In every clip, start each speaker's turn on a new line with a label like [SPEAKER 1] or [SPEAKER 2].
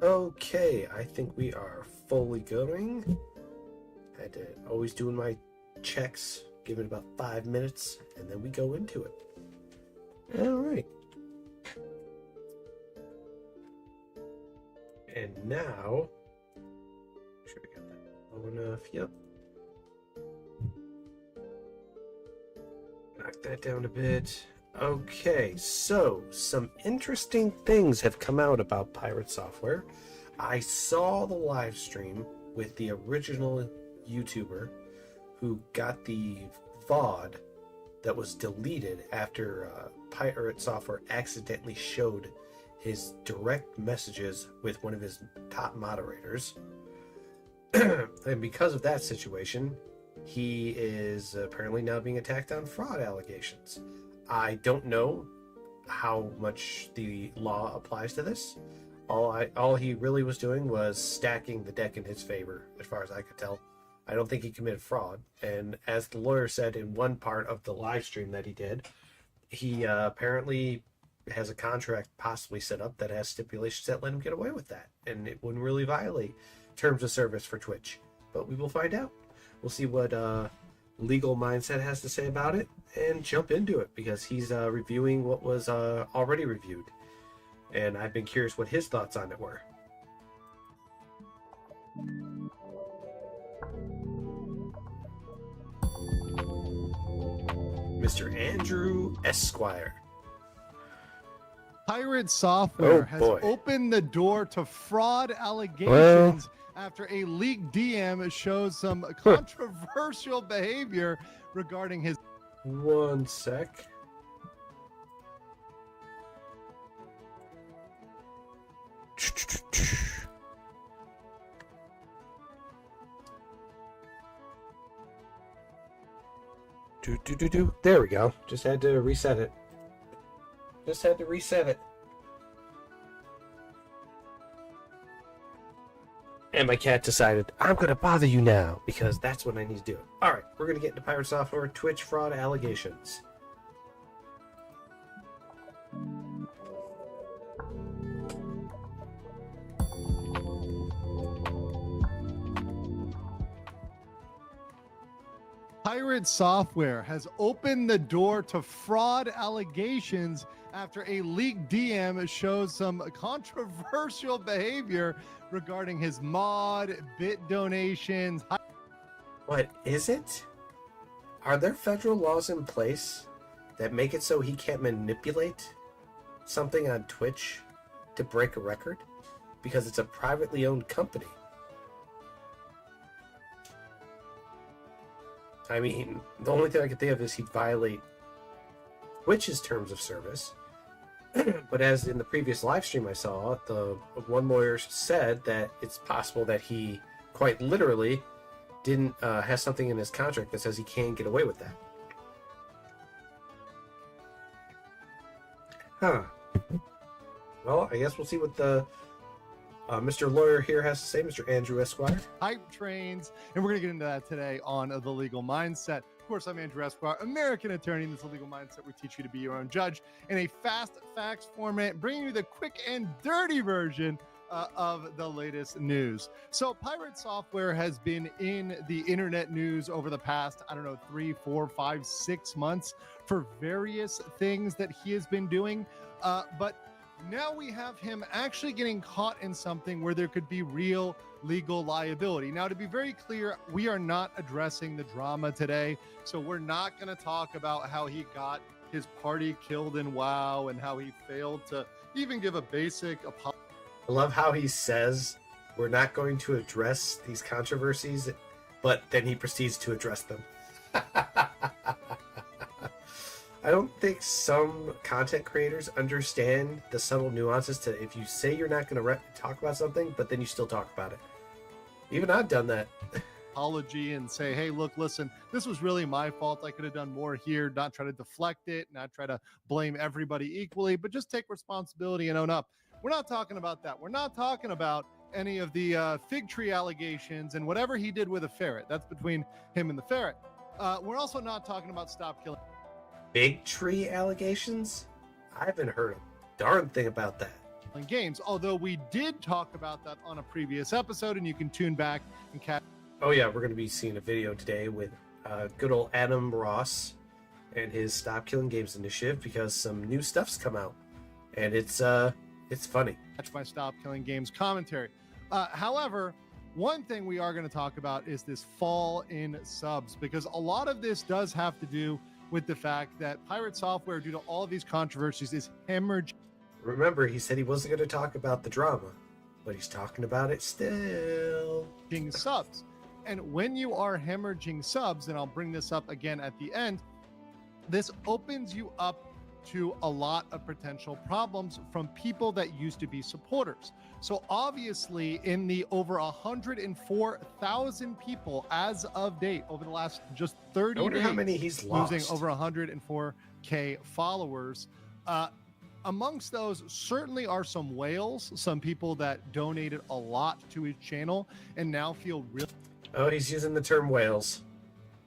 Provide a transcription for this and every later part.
[SPEAKER 1] Okay, I think we are fully going. Had to always doing my checks, give it about 5 minutes, and then we go into it. All right. And now, make sure we got that low enough. Yep. Knock that down a bit. Okay, so some interesting things have come out about Pirate Software. I saw the live stream with the original YouTuber who got the VOD that was deleted after Pirate Software accidentally showed his direct messages with one of his top moderators. And because of that situation, he is apparently now being attacked on fraud allegations. I don't know how much the law applies to this. All he really was doing was stacking the deck in his favor, as far as I could tell. I don't think he committed fraud. And as the lawyer said in one part of the live stream that he did, he apparently has a contract possibly set up that has stipulations that let him get away with that. And it wouldn't really violate terms of service for Twitch. But we will find out. We'll see what Legal Mindset has to say about it and jump into it, because he's reviewing what was already reviewed. And I've been curious what his thoughts on it were. Mr. Andrew Esquire.
[SPEAKER 2] Pirate Software has opened the door to fraud allegations after a leaked DM shows some controversial behavior regarding his...
[SPEAKER 1] One sec. There we go. Just had to reset it. And my cat decided, I'm going to bother you now, because that's what I need to do. Alright, we're going to get into Pirate Software Twitch fraud allegations.
[SPEAKER 2] Pirate Software has opened the door to fraud allegations after a leaked DM shows some controversial behavior regarding his mod, bit donations.
[SPEAKER 1] What is it? Are there federal laws in place that make it so he can't manipulate something on Twitch to break a record? Because it's a privately owned company. I mean, the only thing I can think of is he'd violate Twitch's terms of service. But as in the previous live stream I saw, the one lawyer said that it's possible that he quite literally didn't has something in his contract that says he can't get away with that. Huh. Well, I guess we'll see what the Mr. Lawyer here has to say, Mr. Andrew Esquire.
[SPEAKER 2] Hype trains, and we're going to get into that today on The Legal Mindset. Of course, I'm Andrew Esquire, American attorney in this Legal Mindset. We teach you to be your own judge in a fast facts format, bringing you the quick and dirty version of the latest news. So Pirate Software has been in the internet news over the past, 3, 4, 5, 6 months for various things that he has been doing. But now we have him actually getting caught in something where there could be real legal liability. Now, to be very clear, we are not addressing the drama today. So we're not going to talk about how he got his party killed in WoW and how he failed to even give a basic apology.
[SPEAKER 1] I love how he says we're not going to address these controversies, but then he proceeds to address them. I don't think some content creators understand the subtle nuances to if you say you're not going to talk about something, but then you still talk about it. Even I've done that.
[SPEAKER 2] Apology and say, hey, look, listen, this was really my fault. I could have done more here, not try to deflect it, not try to blame everybody equally, but just take responsibility and own up. We're not talking about that. We're not talking about any of the fig tree allegations and whatever he did with a ferret. That's between him and the ferret. We're also not talking about stop killing.
[SPEAKER 1] Big tree allegations? I haven't heard a darn thing about that.
[SPEAKER 2] games, although we did talk about that on a previous episode, and you can tune back and catch.
[SPEAKER 1] Oh yeah, we're going to be seeing a video today with good old Adam Ross and his Stop Killing Games initiative, because some new stuff's come out, and it's funny.
[SPEAKER 2] Catch my Stop Killing Games commentary. However, one thing we are going to talk about is this fall in subs, because a lot of this does have to do with the fact that Pirate Software, due to all of these controversies, is hemorrhaging.
[SPEAKER 1] Remember, he said he wasn't going to talk about the drama, but he's talking about it still.
[SPEAKER 2] Subs. And when you are hemorrhaging subs, and I'll bring this up again at the end, this opens you up to a lot of potential problems from people that used to be supporters. So obviously, in the over 104,000 people as of date over the last just 30
[SPEAKER 1] I wonder
[SPEAKER 2] days,
[SPEAKER 1] how many he's lost.
[SPEAKER 2] losing over 104K followers. Amongst those certainly are some whales, some people that donated a lot to his channel and now feel really...
[SPEAKER 1] Oh, he's using the term whales.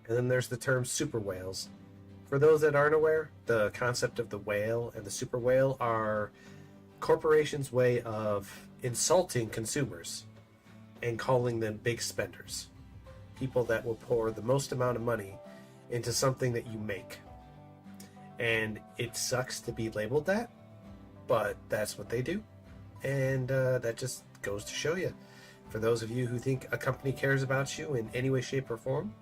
[SPEAKER 1] And then there's the term super whales. For those that aren't aware, the concept of the whale and the super whale are corporations' way of insulting consumers and calling them big spenders. People that will pour the most amount of money into something that you make. And it sucks to be labeled that, but that's what they do. And that just goes to show you. For those of you who think a company cares about you in any way, shape, or form,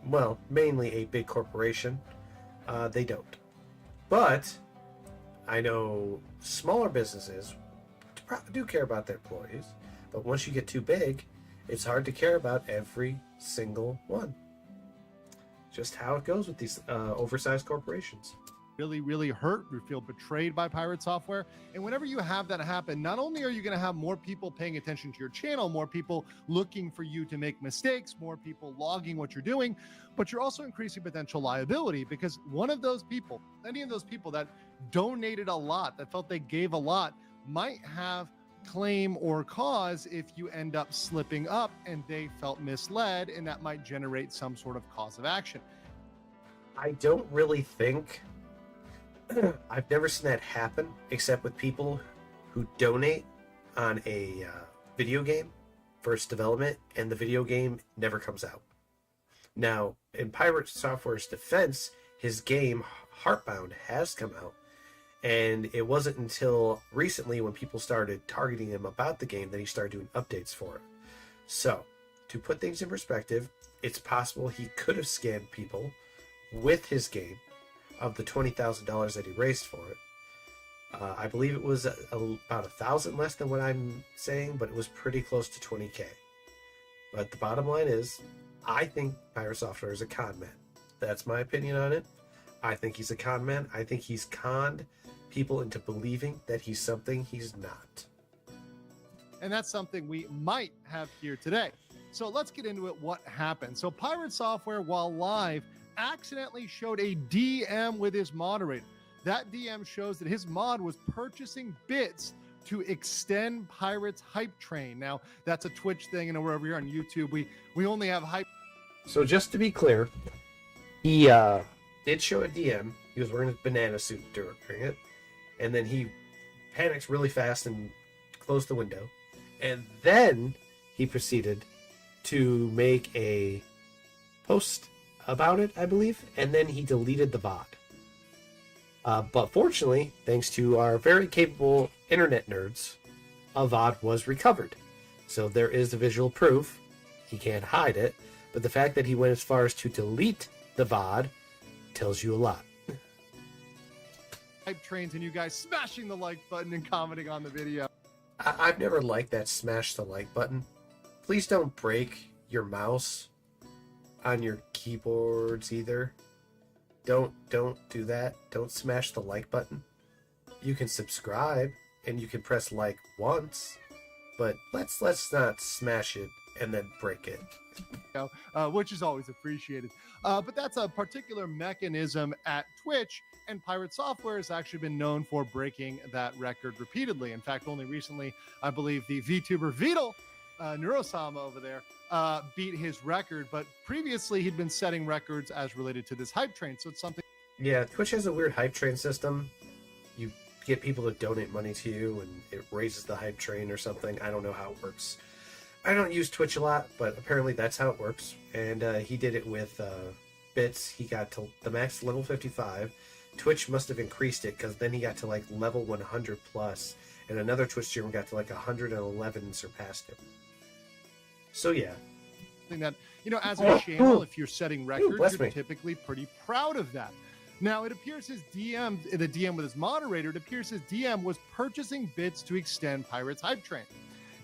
[SPEAKER 1] well, mainly a big corporation, they don't. But I know smaller businesses do care about their employees, but once you get too big, it's hard to care about every single one. Just how it goes with these oversized corporations.
[SPEAKER 2] really hurt. We feel betrayed by Pirate Software. And whenever you have that happen, not only are you going to have more people paying attention to your channel, more people looking for you to make mistakes, more people logging what you're doing, but you're also increasing potential liability, because one of those people, any of those people that donated a lot, that felt they gave a lot, might have claim or cause if you end up slipping up and they felt misled, and that might generate some sort of cause of action.
[SPEAKER 1] I don't really think I've never seen that happen, except with people who donate on a video game for its development, and the video game never comes out. Now, in Pirate Software's defense, his game Heartbound has come out, and it wasn't until recently, when people started targeting him about the game, that he started doing updates for it. So, to put things in perspective, it's possible he could have scammed people with his game of the $20,000 that he raised for it. I believe it was about 1,000 less than what I'm saying, but it was pretty close to 20K. But the bottom line is, I think Pirate Software is a con man. That's my opinion on it. I think he's a con man. I think he's conned people into believing that he's something he's not.
[SPEAKER 2] And that's something we might have here today. So let's get into it. What happened? So Pirate Software, while live, accidentally showed a DM with his moderator. That DM shows that his mod was purchasing bits to extend Pirate's hype train. Now, that's a Twitch thing, and we're over here on YouTube. We only have hype.
[SPEAKER 1] So just to be clear, he did show a DM. He was wearing his banana suit during it, and then he panics really fast and closed the window, and then he proceeded to make a post about it, I believe, and then he deleted the VOD. But fortunately, thanks to our very capable internet nerds, a VOD was recovered. So there is the visual proof. He can't hide it, but the fact that he went as far as to delete the VOD tells you a lot.
[SPEAKER 2] Hype trains and you guys smashing the like button and commenting on the video.
[SPEAKER 1] I've never liked that smash the like button. Please don't break your mouse on your keyboards either. Don't do that. Don't smash the like button. You can subscribe and you can press like once, but let's not smash it and then break it.
[SPEAKER 2] Which is always appreciated. But that's a particular mechanism at Twitch, and Pirate Software has actually been known for breaking that record repeatedly. In fact, only recently, I believe the VTuber Vidal, Neurosama over there, beat his record, but previously he'd been setting records as related to this hype train. So it's something.
[SPEAKER 1] Yeah, Twitch has a weird hype train system. You get people to donate money to you, and it raises the hype train or something. I don't know how it works. I don't use Twitch a lot, but apparently that's how it works. And he did it with bits. He got to the max level 55. Twitch must have increased it, because then he got to like level 100 plus, and another Twitch streamer got to like 111 and surpassed him. So yeah.
[SPEAKER 2] That, you know, as a channel, if you're setting records, you're
[SPEAKER 1] me.
[SPEAKER 2] typically pretty proud of that. Now, it appears his DM, the DM with his moderator, it appears his DM was purchasing bits to extend Pirate's hype train.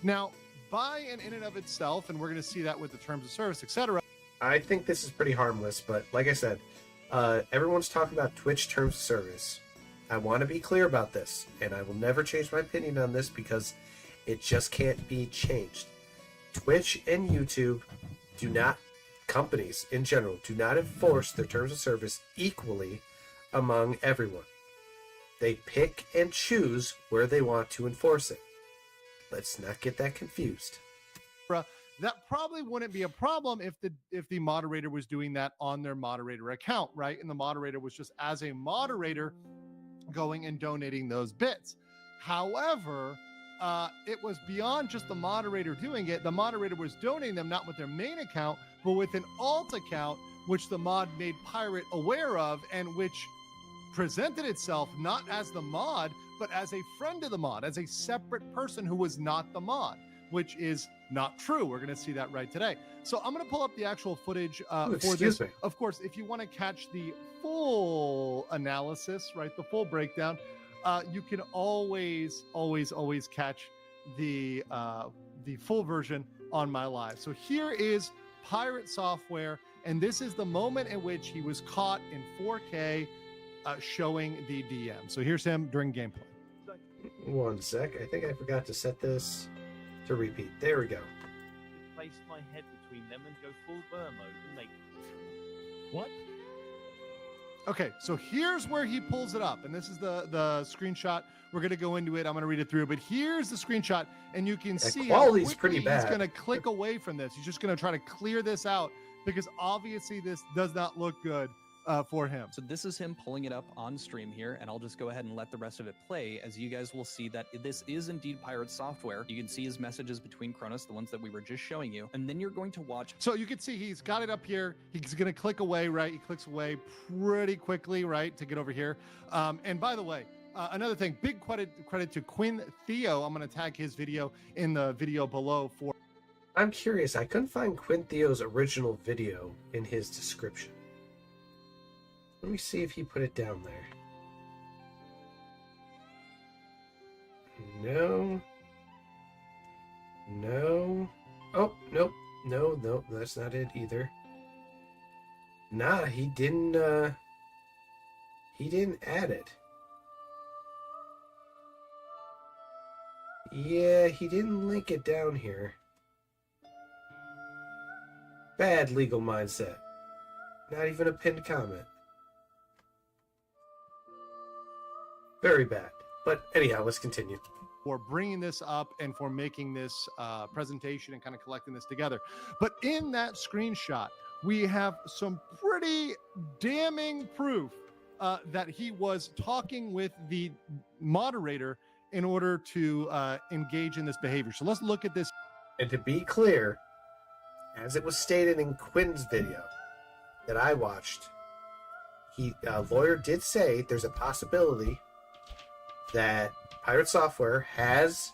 [SPEAKER 2] Now, by and in and of itself, and we're going to see that with the terms of service, etc.
[SPEAKER 1] I think this is pretty harmless, but like I said, everyone's talking about Twitch terms of service. I want to be clear about this, and I will never change my opinion on this because it just can't be changed. Twitch and YouTube do not, companies in general, do not enforce their terms of service equally among everyone. They pick and choose where they want to enforce it. Let's not get that confused.
[SPEAKER 2] That probably wouldn't be a problem if the moderator was doing that on their moderator account, right? And the moderator was just as a moderator going and donating those bits. However, it was beyond just the moderator doing it. The moderator was donating them not with their main account, but with an alt account, which the mod made Pirate aware of, and which presented itself not as the mod, but as a friend of the mod, as a separate person who was not the mod, which is not true. We're going to see that right today. So I'm going to pull up the actual footage for this.
[SPEAKER 1] Me.
[SPEAKER 2] Of course, if you want to catch the full analysis, right, the full breakdown, you can always catch the full version on my live. So here is Pirate Software, and this is the moment in which he was caught in 4K showing the DM. So here's him during gameplay.
[SPEAKER 1] One sec. I think I forgot to set this to repeat. There we go.
[SPEAKER 3] Place my head between them and go full burn mode and make. What?
[SPEAKER 2] Okay, so here's where he pulls it up, and this is the screenshot. We're going to go into it. I'm going to read it through, but here's the screenshot, and you can see
[SPEAKER 1] quality's pretty bad.
[SPEAKER 2] He's going to click away from this. He's just going to try to clear this out because obviously this does not look good for him.
[SPEAKER 4] So this is him pulling it up on stream here, and I'll just go ahead and let the rest of it play, as you guys will see that this is indeed Pirate Software. You can see his messages between Kronos, the ones that we were just showing you, and then you're going to watch.
[SPEAKER 2] So you can see he's got it up here. He's going to click away, right? He clicks away pretty quickly, right, to get over here. And by the way, another thing, big credit to Quinn Theo. I'm going to tag his video in the video below for.
[SPEAKER 1] I'm curious. I couldn't find Quinn Theo's original video in his description. Let me see if he put it down there. No. No. Oh, nope. No, that's not it either. Nah, he didn't add it. Yeah, he didn't link it down here. Bad legal mindset. Not even a pinned comment. Very bad. But anyhow, let's continue.
[SPEAKER 2] For bringing this up and for making this presentation and kind of collecting this together. But in that screenshot, we have some pretty damning proof that he was talking with the moderator in order to engage in this behavior. So let's look at this.
[SPEAKER 1] And to be clear, as it was stated in Quinn's video that I watched, lawyer did say there's a possibility that Pirate Software has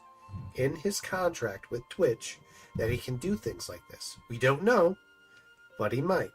[SPEAKER 1] in his contract with Twitch that he can do things like this. We don't know, but he might.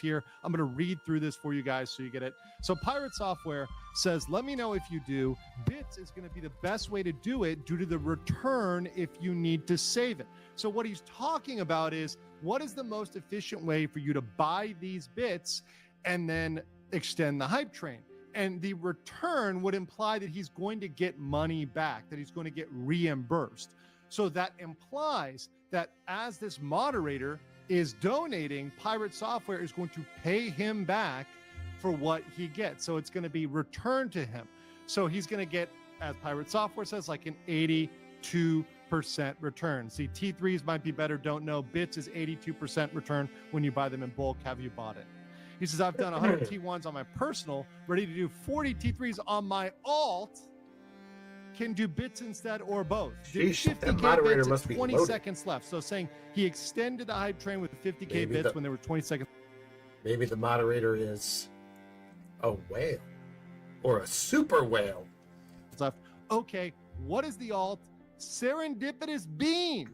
[SPEAKER 2] Here, I'm going to read through this for you guys so you get it. So Pirate Software says, let me know if you do. Bits is going to be the best way to do it due to the return if you need to save it. So what he's talking about is, what is the most efficient way for you to buy these bits and then extend the hype train? And the return would imply that he's going to get money back, that he's going to get reimbursed. So that implies that as this moderator is donating, Pirate Software is going to pay him back for what he gets. So it's going to be returned to him. So he's going to get, as Pirate Software says, like an 82% return. See, T3s might be better, don't know. Bits is 82% return when you buy them in bulk. Have you bought it? He says, I've done 100 T1s on my personal, ready to do 40 T3s on my alt. Can do bits instead or both. Did
[SPEAKER 1] Sheesh, that
[SPEAKER 2] 50K
[SPEAKER 1] moderator
[SPEAKER 2] bits at
[SPEAKER 1] must be
[SPEAKER 2] 20
[SPEAKER 1] loaded.
[SPEAKER 2] seconds left. So saying he extended the hype train with 50K
[SPEAKER 1] Maybe
[SPEAKER 2] bits when there were 20 seconds
[SPEAKER 1] Maybe the moderator is a whale or a super whale.
[SPEAKER 2] left. Okay, what is the alt? Serendipitous Bean.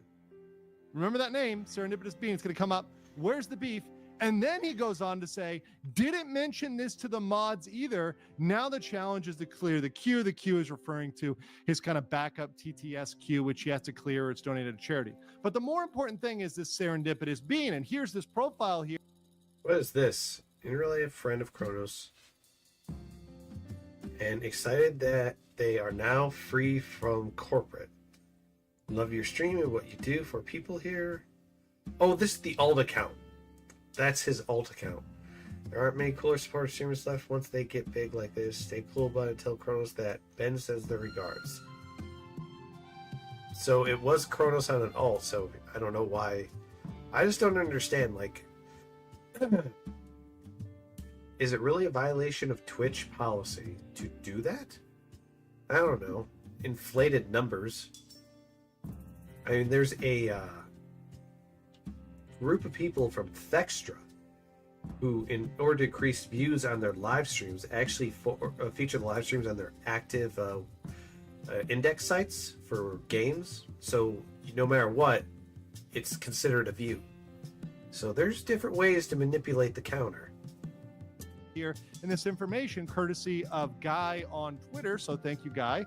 [SPEAKER 2] Remember that name, Serendipitous Bean. It's going to come up. Where's the beef? And then he goes on to say, didn't mention this to the mods either. Now the challenge is to clear the queue. The queue is referring to his kind of backup TTS queue, which he has to clear or it's donated to charity. But the more important thing is this Serendipitous Bean. And here's this profile here.
[SPEAKER 1] What is this? In real life, friend of Kronos. And excited that they are now free from corporate. Love your stream and what you do for people here. Oh, this is the alt account. That's his alt account. There aren't many cooler supporter streamers left once they get big like this. Stay cool about it. Tell Kronos that Ben says their regards. So it was Kronos on an alt, so I don't know why. I just don't understand, like... Is it really a violation of Twitch policy to do that? I don't know. Inflated numbers. I mean, there's a group of people from Thextra who, in order to increase views on their live streams, actually feature the live streams on their active index sites for games. So no matter what, it's considered a view. So there's different ways to manipulate the counter.
[SPEAKER 2] Here and this information courtesy of Guy on Twitter. So thank you, Guy.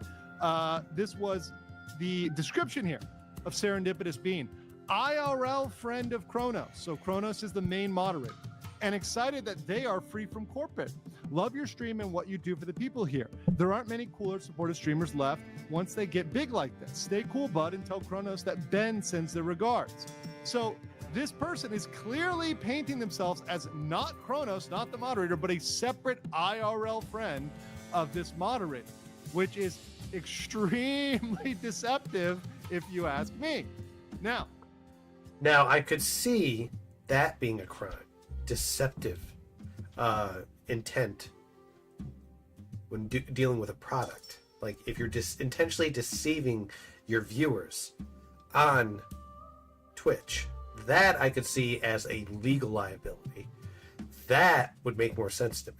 [SPEAKER 2] This was the description here of Serendipitous Bean. IRL friend of Kronos. So Kronos is the main moderator. And excited that they are free from corporate. Love your stream and what you do for the people here. There aren't many cooler supportive streamers left once they get big like this. Stay cool, bud, and tell Kronos that Ben sends their regards. So this person is clearly painting themselves as not Kronos, not the moderator, but a separate IRL friend of this moderator, which is extremely deceptive if you ask me. Now,
[SPEAKER 1] I could see that being a crime. Deceptive intent when dealing with a product. Like if you're intentionally deceiving your viewers on Twitch, that I could see as a legal liability. That would make more sense to me.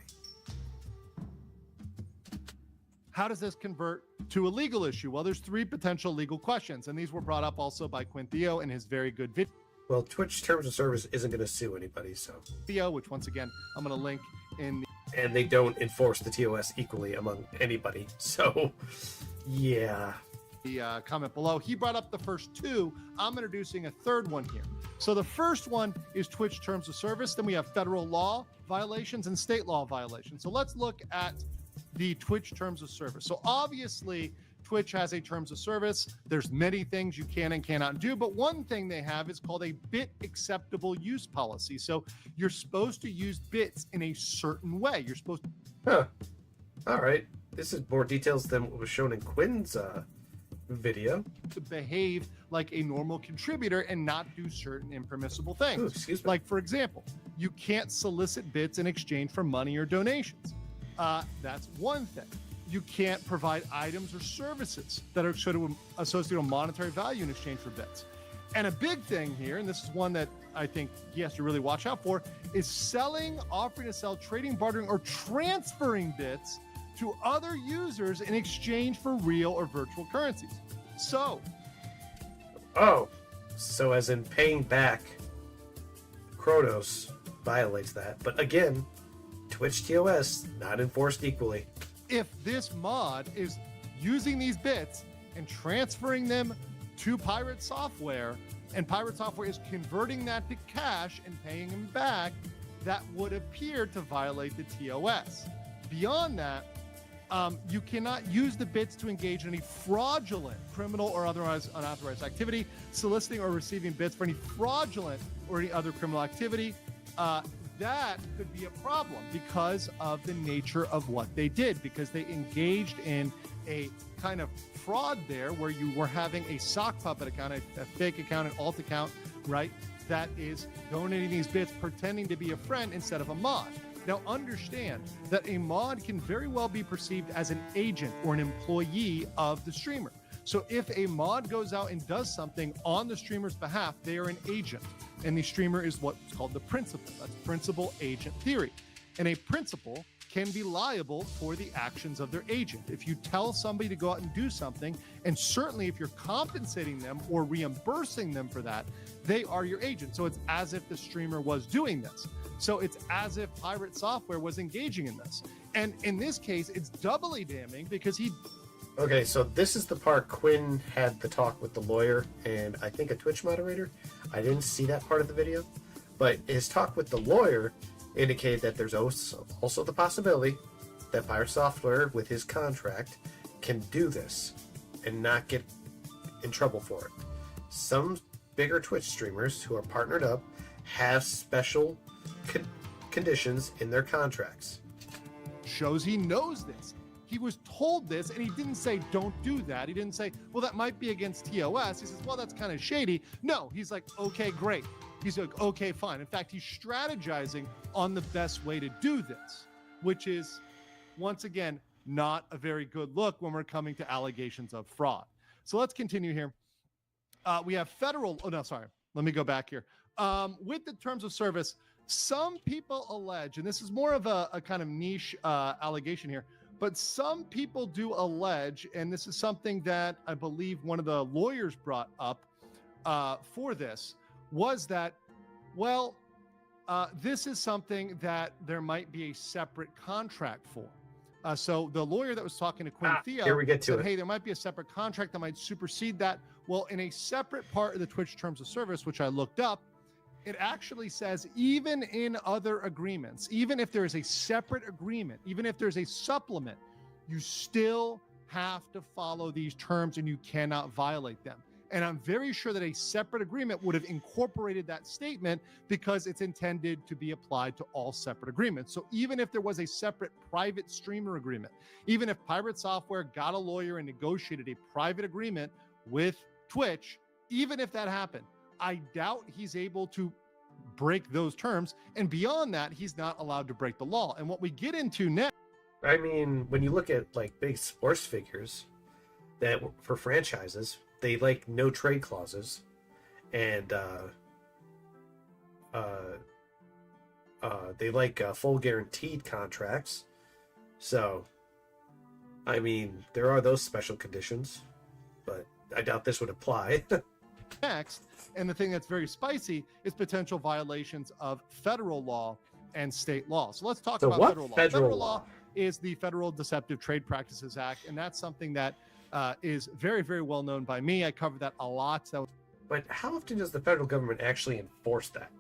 [SPEAKER 2] how does this convert to a legal issue? Well, there's three potential legal questions, and these were brought up also by Quinthio in his very good video.
[SPEAKER 1] Well, Twitch Terms of Service isn't going to sue anybody, so.
[SPEAKER 2] Which, once again, I'm going to link in the...
[SPEAKER 1] And they don't enforce the TOS equally among anybody, so yeah.
[SPEAKER 2] The comment below. He brought up the first two. I'm introducing a third one here. So the first one is Twitch Terms of Service. Then we have federal law violations and state law violations. So let's look at the Twitch Terms of Service. So obviously, Twitch has a terms of service. There's many things you can and cannot do, but one thing they have is called a bit acceptable use policy. So you're supposed to use bits in a certain way. You're supposed to...
[SPEAKER 1] Huh. All right. This is more details than what was shown in Quinn's video.
[SPEAKER 2] To behave like a normal contributor and not do certain impermissible things.
[SPEAKER 1] Ooh, excuse me.
[SPEAKER 2] Like, for example, you can't solicit bits in exchange for money or donations. That's one thing. You can't provide items or services that are sort of associated with monetary value in exchange for bits. And a big thing here, and this is one that I think he has to really watch out for, is selling, offering to sell, trading, bartering, or transferring bits to other users in exchange for real or virtual currencies. So
[SPEAKER 1] as in paying back Kronos violates that. But again, Twitch TOS not enforced equally.
[SPEAKER 2] if this mod is using these bits and transferring them to Pirate Software, and Pirate Software is converting that to cash and paying them back, that would appear to violate the TOS. Beyond that, you cannot use the bits to engage in any fraudulent, criminal, or otherwise unauthorized activity, soliciting or receiving bits for any fraudulent or any other criminal activity. That could be a problem because of the nature of what they did, because they engaged in a kind of fraud there where you were having a sock puppet account, a fake account, an alt account, right? That is donating these bits, pretending to be a friend instead of a mod. Now understand that a mod can very well be perceived as an agent or an employee of the streamer. So if a mod goes out and does something on the streamer's behalf, they are an agent. And the streamer is what's called the principal. That's principal agent theory. And a principal can be liable for the actions of their agent. If you tell somebody to go out and do something, and certainly if you're compensating them or reimbursing them for that, they are your agent. So it's as if the streamer was doing this. So it's as if Pirate Software was engaging in this. And in this case, it's doubly damning because he...
[SPEAKER 1] Okay, so this is the part Quinn had the talk with the lawyer and I think a Twitch moderator. I didn't see that part of the video, but his talk with the lawyer indicated that there's also the possibility that Pirate Software, with his contract, can do this and not get in trouble for it. Some bigger Twitch streamers who are partnered up have special conditions in their contracts.
[SPEAKER 2] Shows he knows this. He was told this, and he didn't say, don't do that. He didn't say, well, that might be against TOS. He says, well, that's kind of shady. No, he's like, okay, great. He's like, okay, fine. In fact, he's strategizing on the best way to do this, which is, once again, not a very good look when we're coming to allegations of fraud. So let's continue here. We have federal, oh, no, sorry. Let me go back here. With the terms of service, some people allege, and this is more of a kind of niche allegation here, but some people do allege, and this is something that I believe one of the lawyers brought up for this, was that, well, this is something that there might be a separate contract for. So the lawyer that was talking to Quinn Theo
[SPEAKER 1] here we get to
[SPEAKER 2] said,
[SPEAKER 1] it.
[SPEAKER 2] hey, there might be a separate contract that might supersede that. Well, in a separate part of the Twitch terms of service, which I looked up, it actually says even in other agreements, even if there is a separate agreement, even if there's a supplement, you still have to follow these terms and you cannot violate them. And I'm very sure that a separate agreement would have incorporated that statement because it's intended to be applied to all separate agreements. So even if there was a separate private streamer agreement, even if Pirate Software got a lawyer and negotiated a private agreement with Twitch, even if that happened, I doubt he's able to break those terms. And beyond that, he's not allowed to break the law. And what we get into next.
[SPEAKER 1] I mean, when you look at like big sports figures that for franchises, they like no trade clauses and they like full guaranteed contracts. So, I mean, there are those special conditions, but I doubt this would apply.
[SPEAKER 2] Next, and the thing that's very spicy is potential violations of federal law and state law. So let's talk about federal law. Federal law is the Federal Deceptive Trade Practices Act, and that's something that is very, very well known by me. I cover that a lot.
[SPEAKER 1] But how often does the federal government actually enforce that?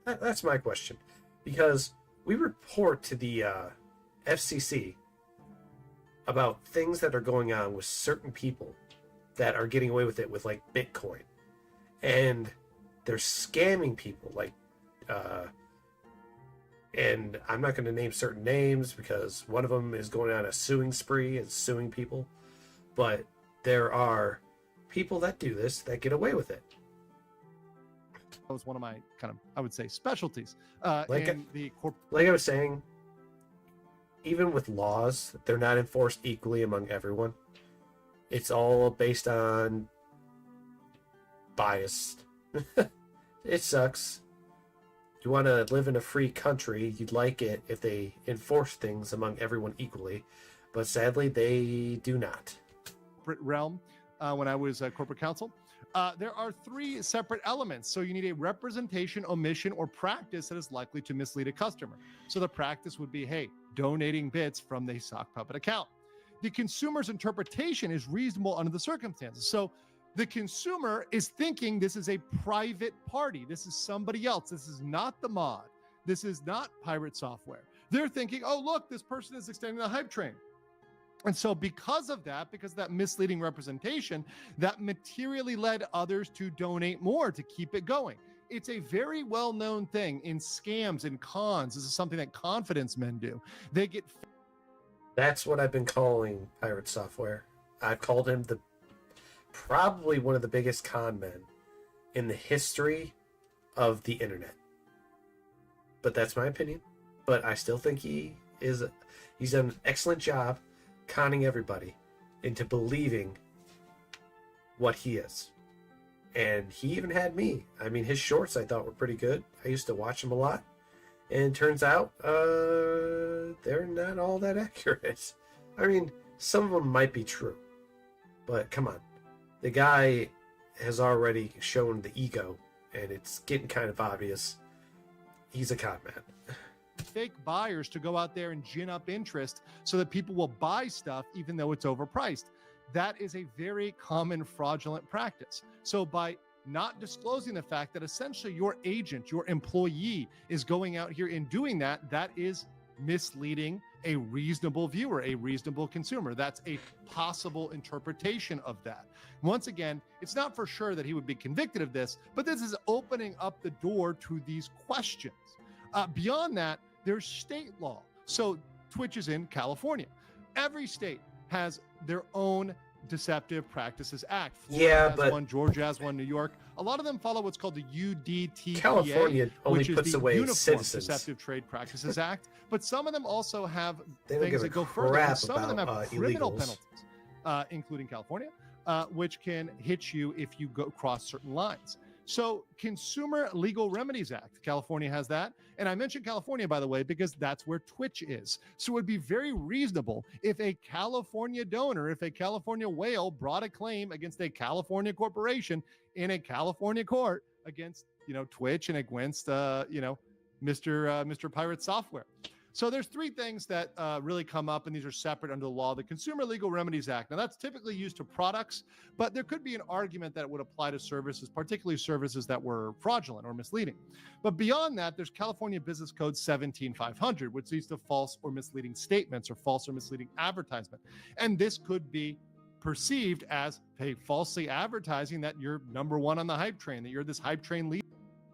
[SPEAKER 1] That's my question. Because we report to the FCC about things that are going on with certain people that are getting away with it with like Bitcoin. And they're scamming people like, and I'm not going to name certain names because one of them is going on a suing spree and suing people. But there are people that do this that get away with it.
[SPEAKER 2] That was one of my kind of, I would say, specialties.
[SPEAKER 1] Like I was saying, even with laws, they're not enforced equally among everyone. It's all based on bias. It sucks. You want to live in a free country, you'd like it if they enforce things among everyone equally, but sadly they do not.
[SPEAKER 2] Realm, when I was corporate counsel, there are three separate elements. So you need a representation, omission, or practice that is likely to mislead a customer. So the practice would be, hey, donating bits from the sock puppet account. The consumer's interpretation is reasonable under the circumstances. So the consumer is thinking this is a private party. This is somebody else. This is not the mod. This is not Pirate Software. They're thinking, oh, look, this person is extending the hype train. And so because of that misleading representation, that materially led others to donate more to keep it going. It's a very well-known thing in scams and cons. This is something that confidence men do. They get...
[SPEAKER 1] That's what I've been calling Pirate Software. I've called him probably one of the biggest con men in the history of the internet. But that's my opinion. but I still think he's done an excellent job conning everybody into believing what he is. And he even had me. I mean, his shorts I thought were pretty good. I used to watch him a lot. And turns out they're not all that accurate. I mean, some of them might be true. But come on. The guy has already shown the ego, and it's getting kind of obvious. He's a con man.
[SPEAKER 2] Fake buyers to go out there and gin up interest so that people will buy stuff even though it's overpriced. That is a very common fraudulent practice. So by not disclosing the fact that essentially your agent, your employee is going out here and doing that, that is misleading a reasonable viewer, a reasonable consumer. That's a possible interpretation of that. Once again, it's not for sure that he would be convicted of this, but this is opening up the door to these questions. Beyond that, there's state law. So Twitch is in California. Every state has their own Deceptive Practices Act. Florida has one, Georgia has one, New York. A lot of them follow what's called the UDTPA,
[SPEAKER 1] California only
[SPEAKER 2] which is
[SPEAKER 1] puts
[SPEAKER 2] the
[SPEAKER 1] away
[SPEAKER 2] Uniform
[SPEAKER 1] citizens.
[SPEAKER 2] Deceptive Trade Practices Act. But some of them also have
[SPEAKER 1] They don't
[SPEAKER 2] things
[SPEAKER 1] give
[SPEAKER 2] that
[SPEAKER 1] a
[SPEAKER 2] go further.
[SPEAKER 1] crap
[SPEAKER 2] Some of them have
[SPEAKER 1] about
[SPEAKER 2] criminal
[SPEAKER 1] illegals.
[SPEAKER 2] penalties, including California, which can hit you if you go cross certain lines. So Consumer Legal Remedies Act, California has that. And I mentioned California, by the way, because that's where Twitch is. So it would be very reasonable if a California donor, if a California whale brought a claim against a California corporation in a California court against, Twitch and against, Mr. Pirate Software. So there's three things that really come up, and these are separate under the law. The Consumer Legal Remedies Act. Now, that's typically used to products, but there could be an argument that it would apply to services, particularly services that were fraudulent or misleading. But beyond that, there's California Business Code 17500, which leads to false or misleading statements or false or misleading advertisement. And this could be perceived as, hey, falsely advertising that you're number one on the hype train, that you're this hype train leader.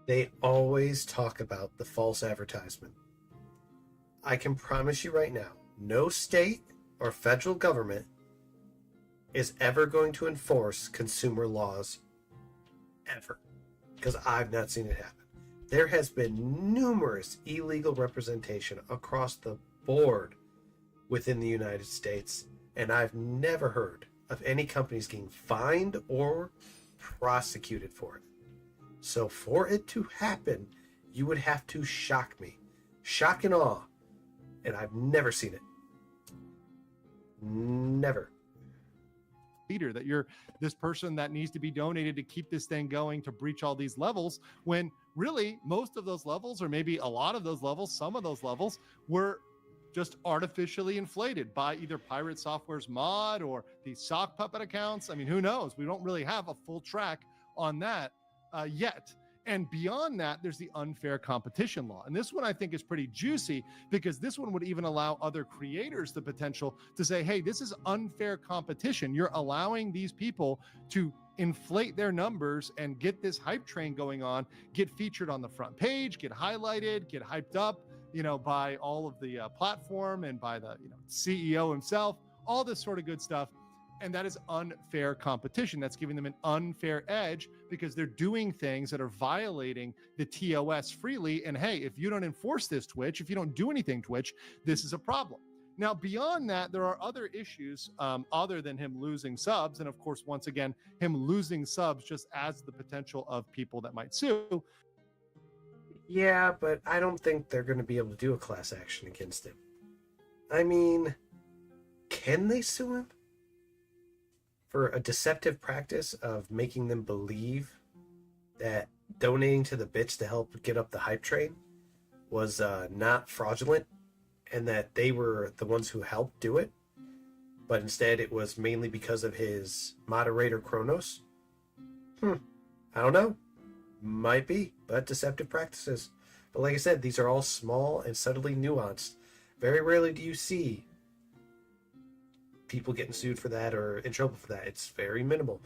[SPEAKER 1] They always talk about the false advertisement. I can promise you right now, no state or federal government is ever going to enforce consumer laws, ever, because I've not seen it happen. There has been numerous illegal representation across the board within the United States, and I've never heard of any companies getting fined or prosecuted for it. So for it to happen, you would have to shock me. Shock and awe. And I've never seen it. Never.
[SPEAKER 2] Leader, that you're this person that needs to be donated to keep this thing going to breach all these levels, when really most of those levels, or maybe a lot of those levels, some of those levels were just artificially inflated by either Pirate Software's mod or the sock puppet accounts. I mean, who knows? We don't really have a full track on that yet. And beyond that, there's the unfair competition law. And this one I think is pretty juicy, because this one would even allow other creators the potential to say, hey, this is unfair competition. You're allowing these people to inflate their numbers and get this hype train going on, get featured on the front page, get highlighted, get hyped up, by all of the platform and by the CEO himself, all this sort of good stuff. And that is unfair competition. That's giving them an unfair edge, because they're doing things that are violating the TOS freely. And hey, if you don't enforce this, Twitch, if you don't do anything, Twitch, this is a problem. Now, beyond that, there are other issues other than him losing subs. And of course, once again, him losing subs just adds the potential of people that might sue.
[SPEAKER 1] Yeah, but I don't think they're going to be able to do a class action against him. I mean, can they sue him for a deceptive practice of making them believe that donating to the bits to help get up the hype train was not fraudulent, and that they were the ones who helped do it, but instead it was mainly because of his moderator Kronos? I don't know. Might be, but deceptive practices. But like I said, these are all small and subtly nuanced. Very rarely do you see people getting sued for that or in trouble for that. It's very minimal.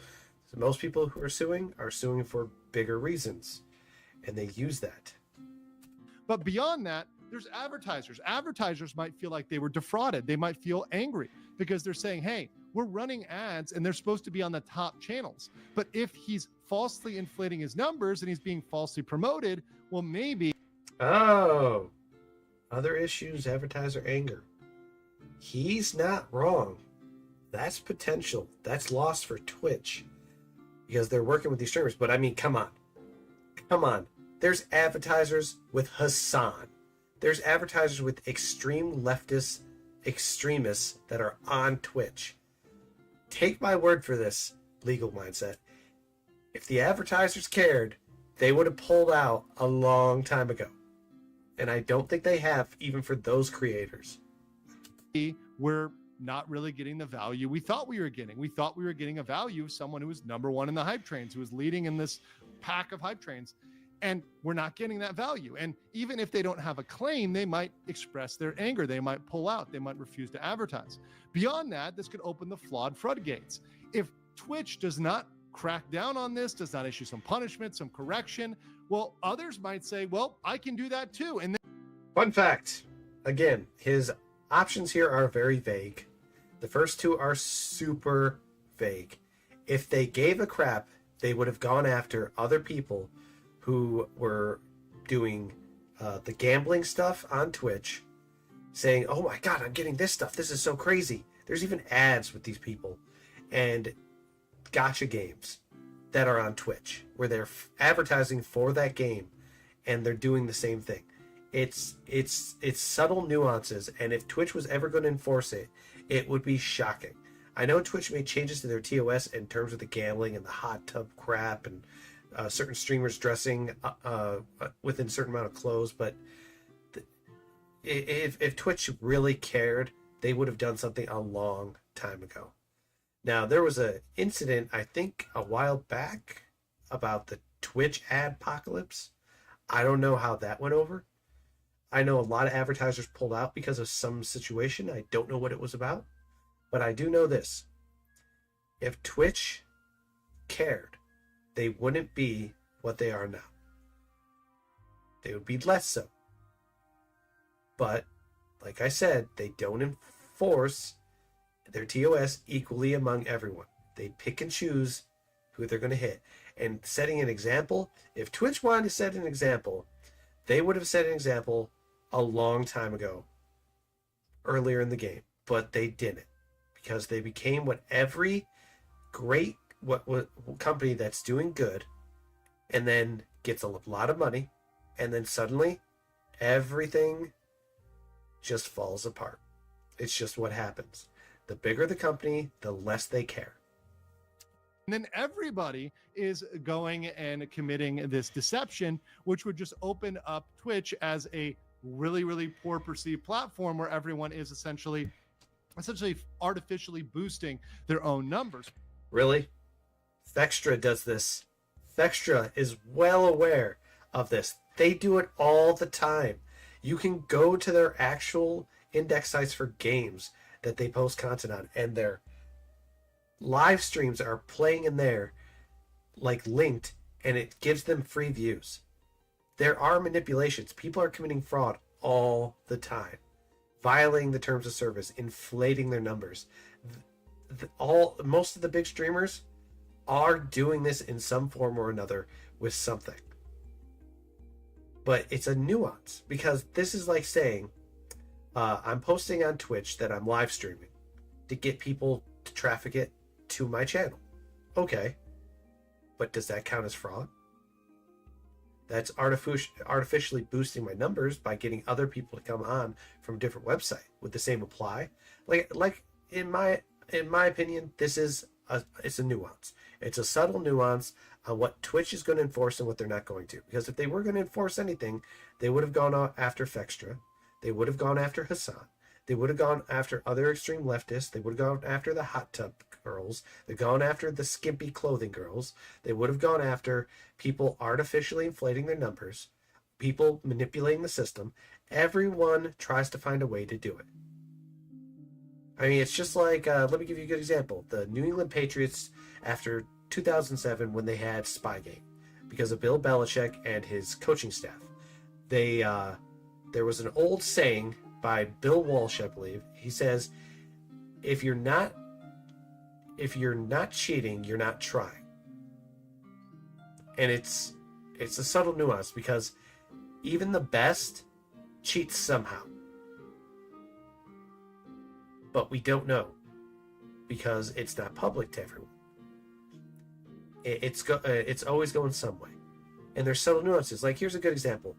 [SPEAKER 1] So most people who are suing for bigger reasons, and they use that.
[SPEAKER 2] But beyond that, there's advertisers. Advertisers might feel like they were defrauded. They might feel angry because they're saying, hey, we're running ads and they're supposed to be on the top channels. But if he's falsely inflating his numbers and he's being falsely promoted, well, maybe.
[SPEAKER 1] Oh, Other issues, advertiser anger. He's not wrong. That's potential. That's loss for Twitch because they're working with these streamers. But I mean, come on. Come on. There's advertisers with Hassan. There's advertisers with extreme leftist extremists that are on Twitch. Take my word for this, Legal Mindset. If the advertisers cared, they would have pulled out a long time ago. And I don't think they have, even for those creators.
[SPEAKER 2] We're not really getting the value we thought we were getting. We thought we were getting a value of someone who was number one in the hype trains, who was leading in this pack of hype trains. And we're not getting that value. And even if they don't have a claim, they might express their anger. They might pull out. They might refuse to advertise. Beyond that, this could open the flawed floodgates. If Twitch does not crack down on this, does not issue some punishment, some correction, well, others might say, well, I can do that too. And then
[SPEAKER 1] Fun fact. Again, his options here are very vague. The first two are super vague. If they gave a crap, they would have gone after other people who were doing the gambling stuff on Twitch, saying, oh my God, I'm getting this stuff. This is so crazy. There's even ads with these people. And gacha games that are on Twitch where they're advertising for that game and they're doing the same thing. It's subtle nuances, and if Twitch was ever going to enforce it, it would be shocking. I know Twitch made changes to their TOS in terms of the gambling and the hot tub crap and certain streamers dressing within a certain amount of clothes, but if Twitch really cared, they would have done something a long time ago. Now, there was an incident, I think, a while back about the Twitch adpocalypse. I don't know how that went over. I know a lot of advertisers pulled out because of some situation. I don't know what it was about, but I do know this. If Twitch cared, they wouldn't be what they are now. They would be less so. But, like I said, they don't enforce their TOS equally among everyone. They pick and choose who they're going to hit. And setting an example, if Twitch wanted to set an example, they would have set an example a long time ago, earlier in the game. But they didn't, because they became what every great what company that's doing good and then gets a lot of money, and then suddenly everything just falls apart. It's just what happens. The bigger the company, the less they care.
[SPEAKER 2] And then everybody is going and committing this deception, which would just open up Twitch as a really, really poor perceived platform where everyone is essentially artificially boosting their own numbers.
[SPEAKER 1] Really? Fextra does this. Fextra is well aware of this. They do it all the time. You can go to their actual index sites for games that they post content on, and their live streams are playing in there, like linked, and it gives them free views. There are manipulations. People are committing fraud all the time, violating the terms of service, inflating their numbers. Most of the big streamers are doing this in some form or another with something. But it's a nuance, because this is like saying, I'm posting on Twitch that I'm live streaming to get people to traffic it to my channel. Okay. But does that count as fraud? That's artificially boosting my numbers by getting other people to come on from a different website. Would the same apply? Like in my opinion, this is it's a nuance. It's a subtle nuance on what Twitch is going to enforce and what they're not going to. Because if they were going to enforce anything, they would have gone after Fextra. They would have gone after Hassan. They would have gone after other extreme leftists. They would have gone after the hot tub girls. They've gone after the skimpy clothing girls. They would have gone after people artificially inflating their numbers, people manipulating the system. Everyone tries to find a way to do it. I mean, it's just like, let me give you a good example. The New England Patriots, after 2007, when they had Spygate, because of Bill Belichick and his coaching staff, there was an old saying by Bill Walsh, I believe. He says, if you're not cheating, you're not trying. And it's a subtle nuance, because even the best cheats somehow. But we don't know because it's not public to everyone. It's always going some way. And there's subtle nuances. Like, here's a good example.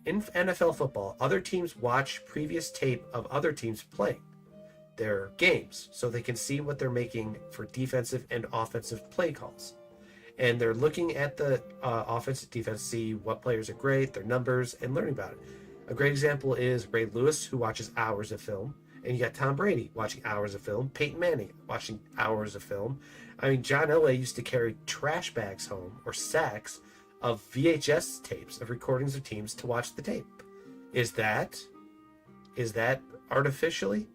[SPEAKER 1] In NFL football, other teams watch previous tape of other teams playing their games so they can see what they're making for defensive and offensive play calls. And they're looking at the offensive defense, see what players are great, their numbers, and learning about it. A great example is Ray Lewis, who watches hours of film. And you got Tom Brady watching hours of film, Peyton Manning watching hours of film. I mean, John Elway used to carry trash bags home, or sacks, of VHS tapes of recordings of teams to watch the tape. Is that artificially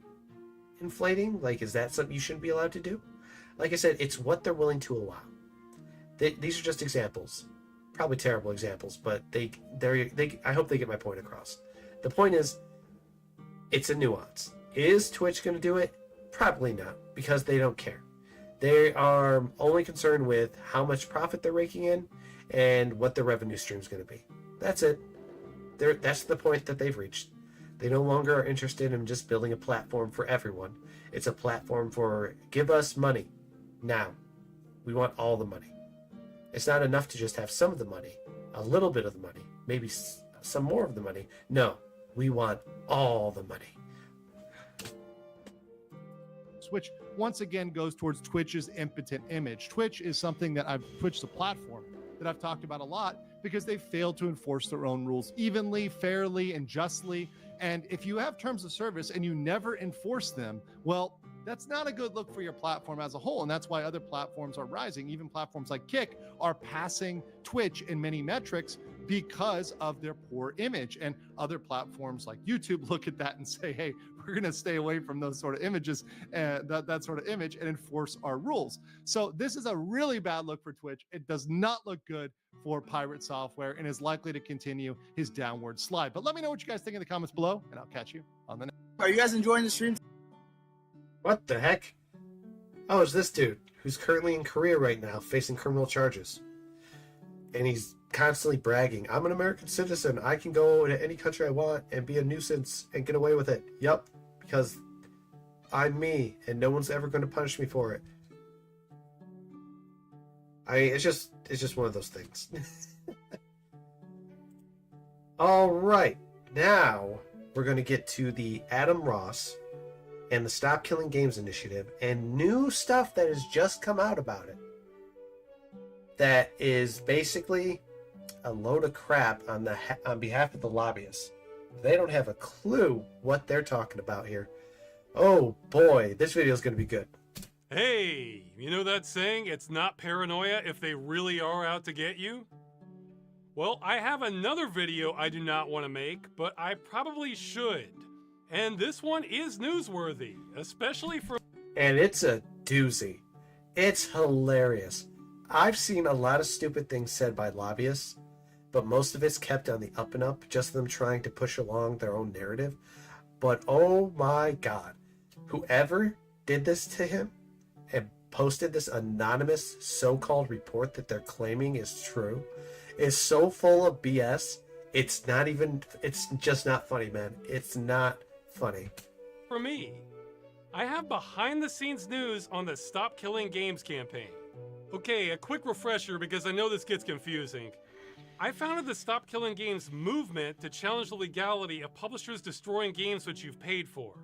[SPEAKER 1] inflating? Like, is that something you shouldn't be allowed to do? Like I said, it's what they're willing to allow. These are just examples, probably terrible examples, but I hope they get my point across. The point is, it's a nuance. Is Twitch going to do it? Probably not, because they don't care. They are only concerned with how much profit they're raking in and what their revenue stream is going to be. That's it. That's the point that they've reached. They no longer are interested in just building a platform for everyone. It's a platform for, give us money now. We want all the money. It's not enough to just have some of the money, a little bit of the money, maybe some more of the money. No, we want all the money.
[SPEAKER 2] Which once again goes towards Twitch's impotent image. Twitch is something that Twitch's a platform that I've talked about a lot because they've failed to enforce their own rules evenly, fairly, and justly. And if you have terms of service and you never enforce them, well, that's not a good look for your platform as a whole. And that's why other platforms are rising. Even platforms like Kick are passing Twitch in many metrics because of their poor image. And other platforms like YouTube look at that and say, hey, we're going to stay away from those sort of images, that sort of image, and enforce our rules. So this is a really bad look for Twitch. It does not look good for Pirate Software and is likely to continue his downward slide. But let me know what you guys think in the comments below, and I'll catch you on the next.
[SPEAKER 5] Are you guys enjoying the stream?
[SPEAKER 1] What the heck? Oh, it's this dude who's currently in Korea right now facing criminal charges. And he's constantly bragging, I'm an American citizen. I can go to any country I want and be a nuisance and get away with it. Yup, because I'm me and no one's ever going to punish me for it. It's just one of those things. All right, now we're going to get to the Adam Ross and the Stop Killing Games initiative and new stuff that has just come out about it. That is basically a load of crap on behalf of the lobbyists. They don't have a clue what they're talking about here. Oh boy, this video is going to be good.
[SPEAKER 6] Hey, you know that saying, it's not paranoia if they really are out to get you? Well, I have another video I do not want to make, but I probably should. And this one is newsworthy, especially for...
[SPEAKER 1] And it's a doozy. It's hilarious. I've seen a lot of stupid things said by lobbyists, but most of it's kept on the up and up, just them trying to push along their own narrative. But oh my God, whoever did this to him and posted this anonymous so-called report that they're claiming is true is so full of BS. It's just not funny, man. It's not funny.
[SPEAKER 6] For me, I have behind-the-scenes news on the Stop Killing Games campaign. Okay, a quick refresher because I know this gets confusing. I founded the Stop Killing Games movement to challenge the legality of publishers destroying games which you've paid for.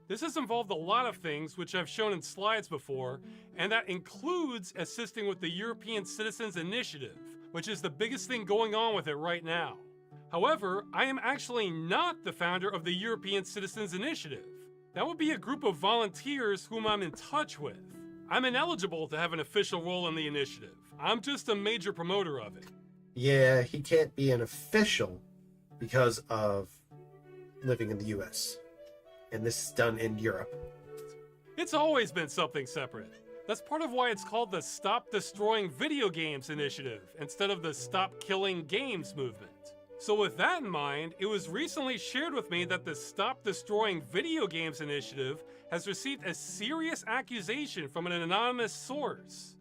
[SPEAKER 6] This has involved a lot of things which I've shown in slides before, and that includes assisting with the European Citizens Initiative, which is the biggest thing going on with it right now. However, I am actually not the founder of the European Citizens Initiative. That would be a group of volunteers whom I'm in touch with. I'm ineligible to have an official role in the initiative. I'm just a major promoter of it.
[SPEAKER 1] Yeah, he can't be an official because of living in the US. And this is done in Europe.
[SPEAKER 6] It's always been something separate. That's part of why it's called the Stop Destroying Video Games Initiative instead of the Stop Killing Games movement. So with that in mind, it was recently shared with me that the Stop Destroying Video Games Initiative has received a serious accusation from an anonymous source.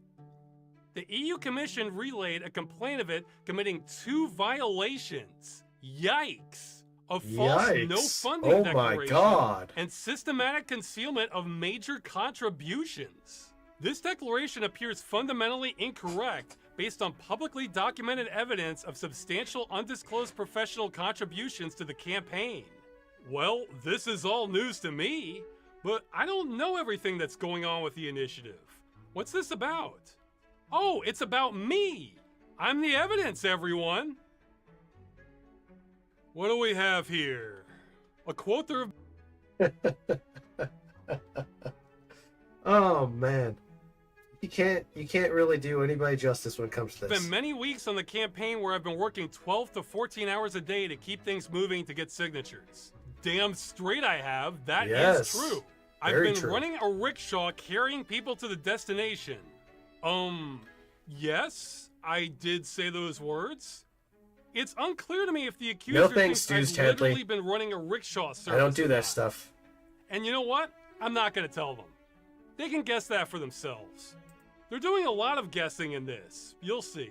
[SPEAKER 6] The EU Commission relayed a complaint of it committing 2 violations, yikes, a false
[SPEAKER 1] Yikes.
[SPEAKER 6] no funding
[SPEAKER 1] Oh my
[SPEAKER 6] declaration,
[SPEAKER 1] God.
[SPEAKER 6] and systematic concealment of major contributions. This declaration appears fundamentally incorrect based on publicly documented evidence of substantial undisclosed professional contributions to the campaign. Well, this is all news to me, but I don't know everything that's going on with the initiative. What's this about? Oh, it's about me! I'm the evidence, everyone! What do we have here? A quote there.
[SPEAKER 1] Oh man. You can't really do anybody justice when it comes to
[SPEAKER 6] It's
[SPEAKER 1] this.
[SPEAKER 6] been many weeks on the campaign where I've been working 12 to 14 hours a day to keep things moving to get signatures. Damn straight I have. That is
[SPEAKER 1] Yes,
[SPEAKER 6] true. I've
[SPEAKER 1] very
[SPEAKER 6] been
[SPEAKER 1] true.
[SPEAKER 6] running a rickshaw carrying people to the destination. Yes, I did say those words. It's unclear to me if the accuser
[SPEAKER 1] No thanks,
[SPEAKER 6] thinks
[SPEAKER 1] Stu
[SPEAKER 6] I've
[SPEAKER 1] Tadley.
[SPEAKER 6] literally been running a rickshaw service.
[SPEAKER 1] I don't do
[SPEAKER 6] or
[SPEAKER 1] that
[SPEAKER 6] not.
[SPEAKER 1] stuff.
[SPEAKER 6] And you know what? I'm not going to tell them. They can guess that for themselves. They're doing a lot of guessing in this. You'll see.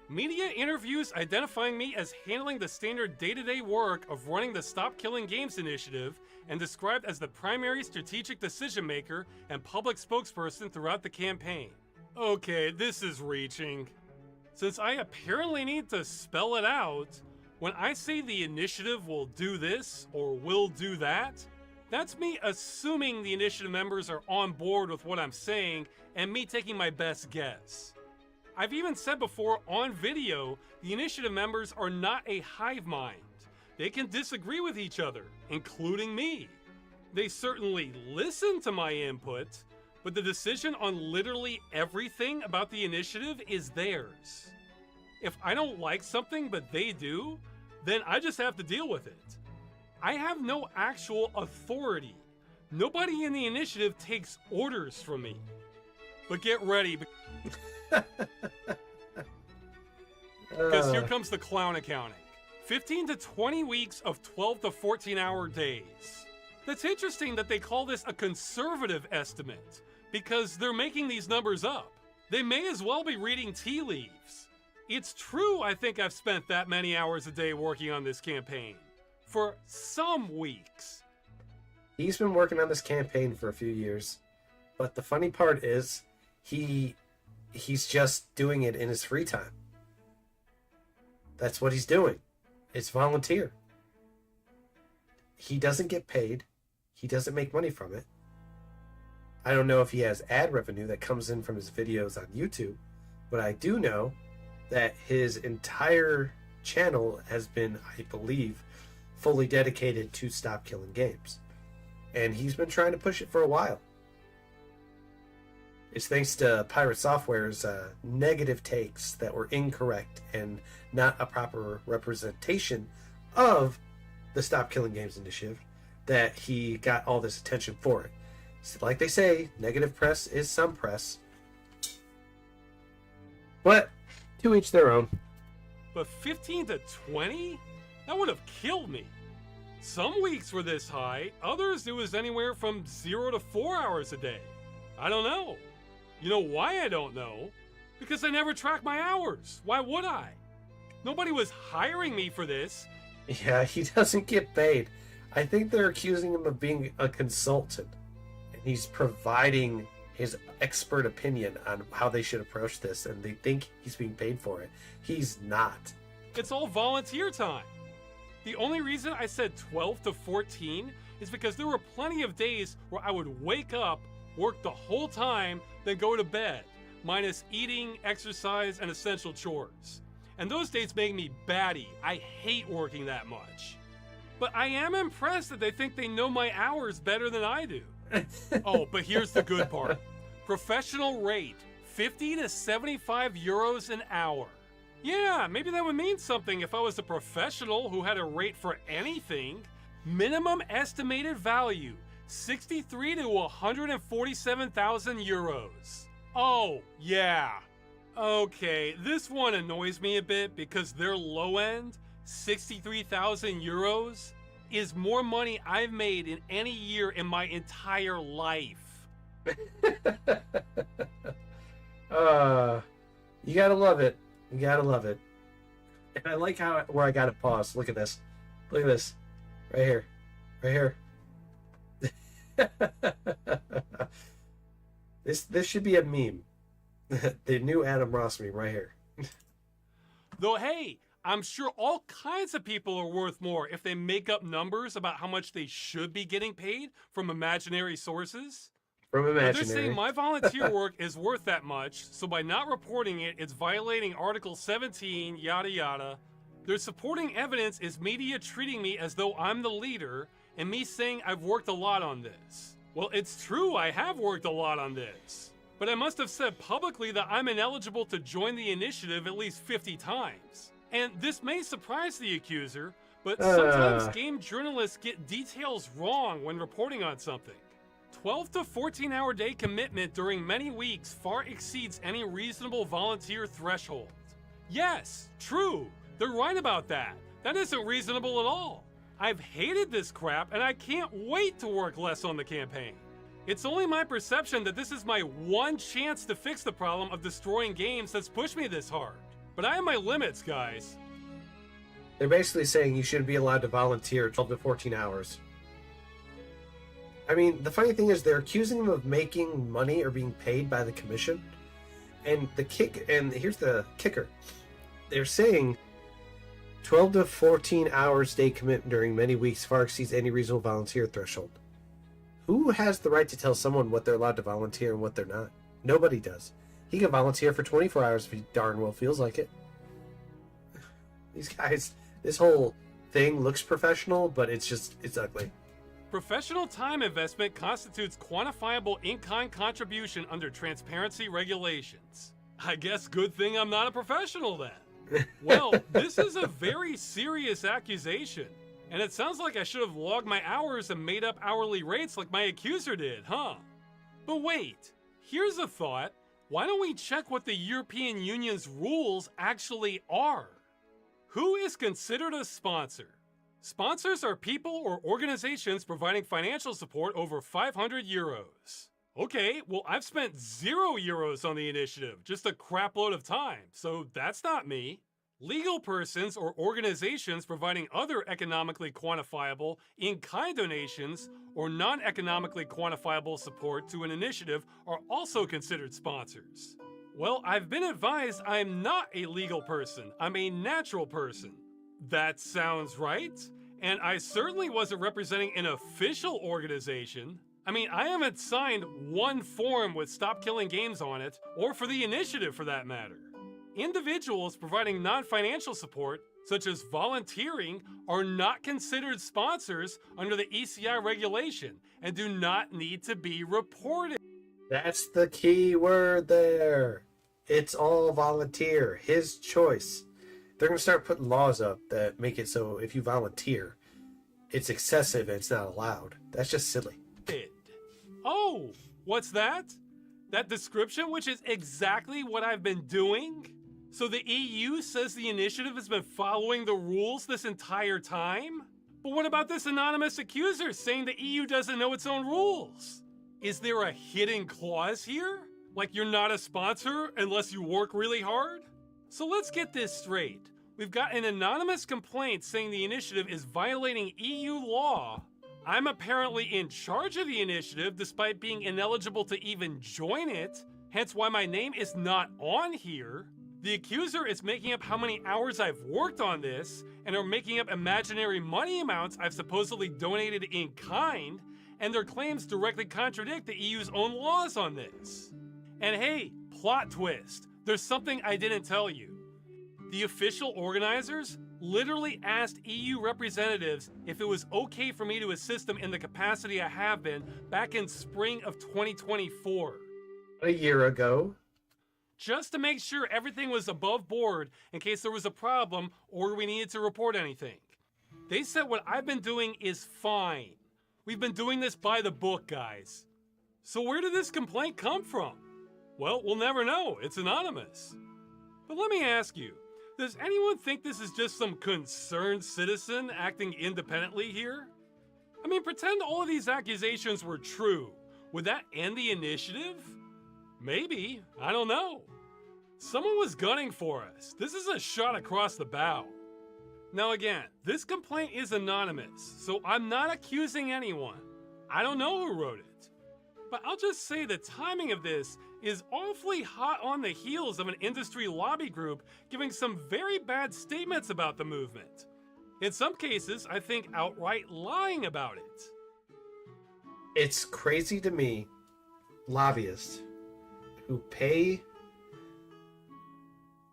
[SPEAKER 6] Media interviews identifying me as handling the standard day-to-day work of running the Stop Killing Games initiative and described as the primary strategic decision maker and public spokesperson throughout the campaign. Okay, this is reaching. Since I apparently need to spell it out, when I say the initiative will do this or will do that, that's me assuming the initiative members are on board with what I'm saying and me taking my best guess. I've even said before on video, the initiative members are not a hive mind. They can disagree with each other, including me. They certainly listen to my input, but the decision on literally everything about the initiative is theirs. If I don't like something but they do, then I just have to deal with it. I have no actual authority. Nobody in the initiative takes orders from me. But get ready, because here comes the clown accounting. 15 to 20 weeks of 12 to 14 hour days. That's interesting that they call this a conservative estimate, because they're making these numbers up. They may as well be reading tea leaves. It's true I think I've spent that many hours a day working on this campaign. For some weeks.
[SPEAKER 1] He's been working on this campaign for a few years, but the funny part is he's just doing it in his free time. That's what he's doing. It's volunteer. He doesn't get paid. He doesn't make money from it. I don't know if he has ad revenue that comes in from his videos on YouTube, but I do know that his entire channel has been, I believe, fully dedicated to Stop Killing Games. And he's been trying to push it for a while. It's thanks to Pirate Software's negative takes that were incorrect and not a proper representation of the Stop Killing Games initiative that he got all this attention for it. So like they say, negative press is some press. But to each their own.
[SPEAKER 6] But 15 to 20? That would have killed me. Some weeks were this high, others it was anywhere from 0 to 4 hours a day. I don't know. You know why I don't know? Because I never track my hours. Why would I? Nobody was hiring me for this.
[SPEAKER 1] Yeah, he doesn't get paid. I think they're accusing him of being a consultant. And he's providing his expert opinion on how they should approach this, and they think he's being paid for it. He's not.
[SPEAKER 6] It's all volunteer time. The only reason I said 12 to 14 is because there were plenty of days where I would wake up, work the whole time, then go to bed, minus eating, exercise, and essential chores. And those days make me batty. I hate working that much. But I am impressed that they think they know my hours better than I do. Oh, but here's the good part. Professional rate, 50 to 75 euros an hour. Yeah, maybe that would mean something if I was a professional who had a rate for anything. Minimum estimated value, 63 to 147,000 euros. Oh, yeah. Okay, this one annoys me a bit because their low end, 63,000 euros, is more money I've made in any year in my entire life.
[SPEAKER 1] You gotta love it. You gotta love it. And I like where I gotta pause. Look at this. Look at this. Right here. Right here. This should be a meme. The new Adam Ross meme right here.
[SPEAKER 6] Though, hey, I'm sure all kinds of people are worth more if they make up numbers about how much they should be getting paid from imaginary sources.
[SPEAKER 1] From
[SPEAKER 6] But
[SPEAKER 1] imaginary.
[SPEAKER 6] they're saying my volunteer work is worth that much, so by not reporting it, it's violating Article 17, yada yada. Their supporting evidence is media treating me as though I'm the leader, and me saying I've worked a lot on this. Well, it's true, I have worked a lot on this. But I must have said publicly that I'm ineligible to join the initiative at least 50 times. And this may surprise the accuser, but sometimes game journalists get details wrong when reporting on something. 12 to 14-hour day commitment during many weeks far exceeds any reasonable volunteer threshold. Yes, true, they're right about that. That isn't reasonable at all. I've hated this crap and I can't wait to work less on the campaign. It's only my perception that this is my one chance to fix the problem of destroying games that's pushed me this hard. But I have my limits, guys.
[SPEAKER 1] They're basically saying you shouldn't be allowed to volunteer 12 to 14 hours. I mean, the funny thing is they're accusing them of making money or being paid by the commission. And here's the kicker. They're saying 12 to 14 hours day commitment during many weeks far exceeds any reasonable volunteer threshold. Who has the right to tell someone what they're allowed to volunteer and what they're not? Nobody does. He can volunteer for 24 hours if he darn well feels like it. These guys, this whole thing looks professional, but it's ugly.
[SPEAKER 6] Professional time investment constitutes quantifiable in-kind contribution under transparency regulations. I guess good thing I'm not a professional then. Well, this is a very serious accusation. And it sounds like I should have logged my hours and made up hourly rates like my accuser did, huh? But wait, here's a thought. Why don't we check what the European Union's rules actually are? Who is considered a sponsor? Sponsors are people or organizations providing financial support over 500 euros. Okay, well, I've spent 0 euros on the initiative, just a crapload of time, so that's not me. Legal persons or organizations providing other economically quantifiable in-kind donations or non-economically quantifiable support to an initiative are also considered sponsors. Well, I've been advised I'm not a legal person, I'm a natural person. That sounds right, and I certainly wasn't representing an official organization. I mean, I haven't signed one form with Stop Killing Games on it, or for the initiative for that matter. Individuals providing non-financial support, such as volunteering, are not considered sponsors under the ECI regulation and do not need to be reported.
[SPEAKER 1] That's the key word there. It's all volunteer, his choice. They're going to start putting laws up that make it so if you volunteer, it's excessive and it's not allowed. That's just silly.
[SPEAKER 6] Oh, what's that? That description, which is exactly what I've been doing? So the EU says the initiative has been following the rules this entire time? But what about this anonymous accuser saying the EU doesn't know its own rules? Is there a hidden clause here? Like you're not a sponsor unless you work really hard? So let's get this straight. We've got an anonymous complaint saying the initiative is violating EU law. I'm apparently in charge of the initiative despite being ineligible to even join it, hence why my name is not on here. The accuser is making up how many hours I've worked on this and are making up imaginary money amounts I've supposedly donated in kind, and their claims directly contradict the EU's own laws on this. And hey, plot twist, there's something I didn't tell you. The official organizers literally asked EU representatives if it was okay for me to assist them in the capacity I have been back in spring of 2024.
[SPEAKER 1] A year ago.
[SPEAKER 6] Just to make sure everything was above board in case there was a problem or we needed to report anything. They said what I've been doing is fine. We've been doing this by the book, guys. So where did this complaint come from? Well, we'll never know. It's anonymous. But let me ask you, does anyone think this is just some concerned citizen acting independently here? I mean, pretend all of these accusations were true. Would that end the initiative? Maybe. I don't know. Someone was gunning for us. This is a shot across the bow. Now again, this complaint is anonymous, so I'm not accusing anyone. I don't know who wrote it. But I'll just say the timing of this is awfully hot on the heels of an industry lobby group giving some very bad statements about the movement. In some cases, I think outright lying about it.
[SPEAKER 1] It's crazy to me, lobbyists who pay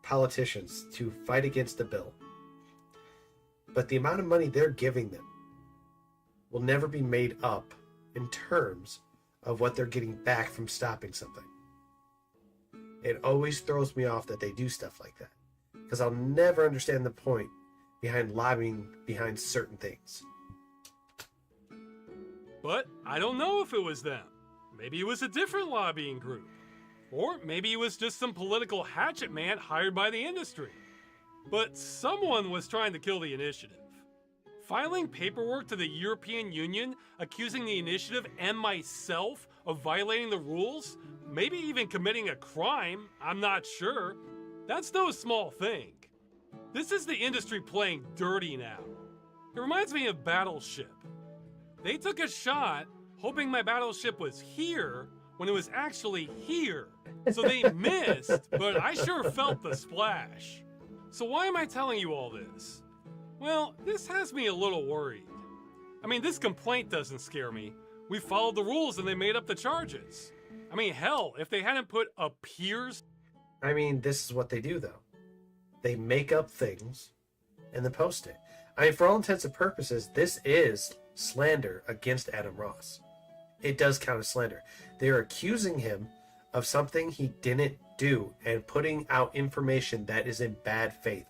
[SPEAKER 1] politicians to fight against a bill, but the amount of money they're giving them will never be made up in terms of what they're getting back from stopping something. It always throws me off that they do stuff like that, because I'll never understand the point behind lobbying behind certain things.
[SPEAKER 6] But I don't know if it was them. Maybe it was a different lobbying group. Or maybe it was just some political hatchet man hired by the industry. But someone was trying to kill the initiative. Filing paperwork to the European Union accusing the initiative and myself of violating the rules, maybe even committing a crime, I'm not sure. That's no small thing. This is the industry playing dirty now. It reminds me of Battleship. They took a shot hoping my battleship was here when it was actually here. So they missed, but I sure felt the splash. So why am I telling you all this? Well, this has me a little worried. I mean, this complaint doesn't scare me. We followed the rules and they made up the charges. I mean, hell, if they hadn't put appears...
[SPEAKER 1] I mean, this is what they do, though. They make up things and then post it. I mean, for all intents and purposes, this is slander against Adam Ross. It does count as slander. They're accusing him of something he didn't do and putting out information that is in bad faith.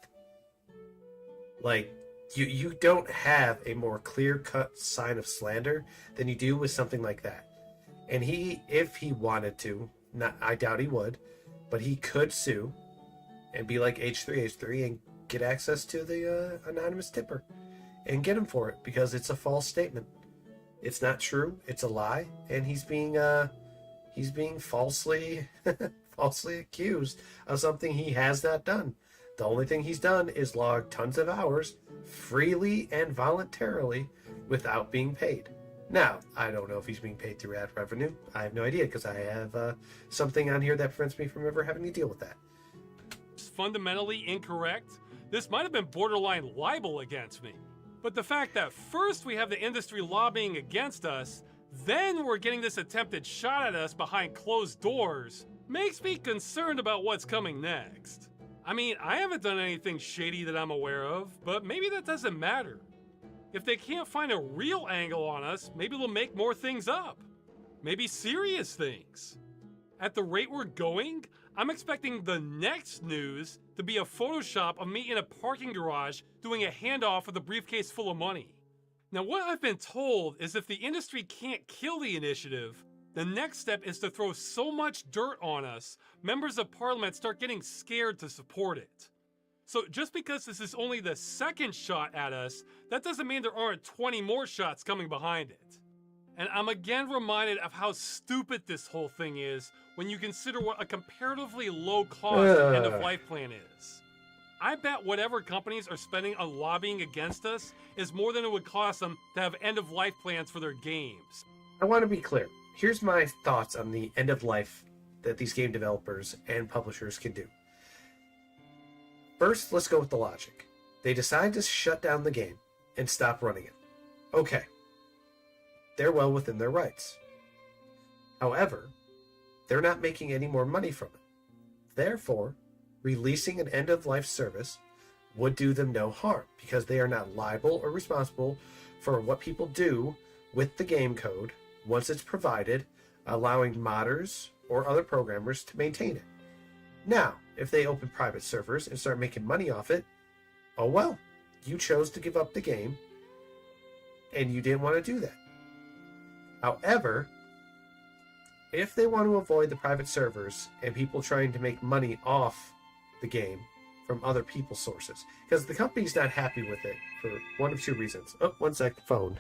[SPEAKER 1] Like, you don't have a more clear-cut sign of slander than you do with something like that. And he, if he wanted to, I doubt he would, but he could sue and be like H3H3 and get access to the anonymous tipper and get him for it because it's a false statement. It's not true. It's a lie, and he's being falsely falsely accused of something he has not done. The only thing he's done is log tons of hours freely and voluntarily without being paid. Now, I don't know if he's being paid through ad revenue. I have no idea because I have something on here that prevents me from ever having to deal with that.
[SPEAKER 6] Fundamentally incorrect. This might have been borderline libel against me. But the fact that first we have the industry lobbying against us, then we're getting this attempted shot at us behind closed doors, makes me concerned about what's coming next. I mean, I haven't done anything shady that I'm aware of, but maybe that doesn't matter. If they can't find a real angle on us, maybe they'll make more things up. Maybe serious things. At the rate we're going, I'm expecting the next news to be a Photoshop of me in a parking garage doing a handoff with a briefcase full of money. Now, what I've been told is if the industry can't kill the initiative, the next step is to throw so much dirt on us, members of parliament start getting scared to support it. So just because this is only the second shot at us, that doesn't mean there aren't 20 more shots coming behind it. And I'm again reminded of how stupid this whole thing is when you consider what a comparatively low cost end-of-life plan is. I bet whatever companies are spending on lobbying against us is more than it would cost them to have end-of-life plans for their games.
[SPEAKER 1] I want to be clear. Here's my thoughts on the end of life that these game developers and publishers can do. First, let's go with the logic. They decide to shut down the game and stop running it. Okay. They're well within their rights. However, they're not making any more money from it. Therefore, releasing an end-of-life service would do them no harm because they are not liable or responsible for what people do with the game code once it's provided, allowing modders or other programmers to maintain it. Now, if they open private servers and start making money off it, oh well, you chose to give up the game and you didn't want to do that. However, if they want to avoid the private servers and people trying to make money off the game from other people's sources, because the company's not happy with it for one of two reasons. Oh, one sec, phone.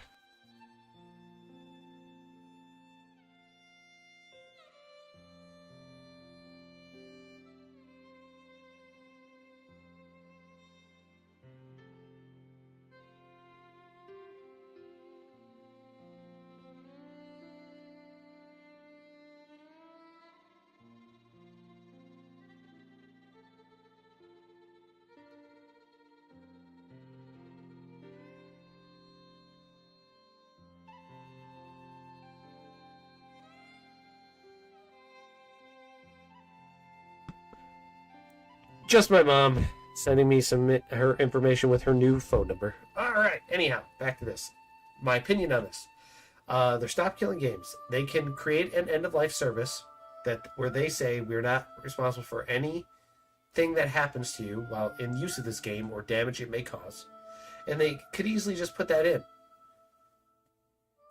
[SPEAKER 1] Just my mom sending me her information with her new phone number. All right. Anyhow, back to this. My opinion on this. They're Stop Killing Games. They can create an end-of-life service where they say we're not responsible for anything that happens to you while in use of this game or damage it may cause. And they could easily just put that in.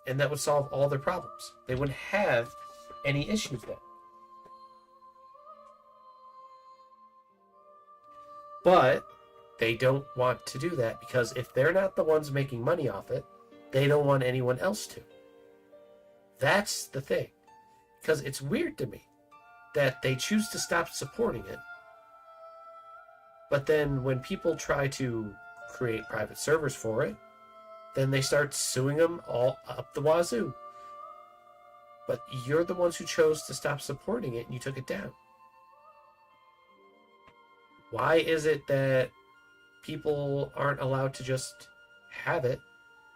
[SPEAKER 1] And that would solve all their problems. They wouldn't have any issues then. But they don't want to do that because if they're not the ones making money off it, they don't want anyone else to. That's the thing. Because it's weird to me that they choose to stop supporting it. But then when people try to create private servers for it, then they start suing them all up the wazoo. But you're the ones who chose to stop supporting it and you took it down. Why is it that people aren't allowed to just have it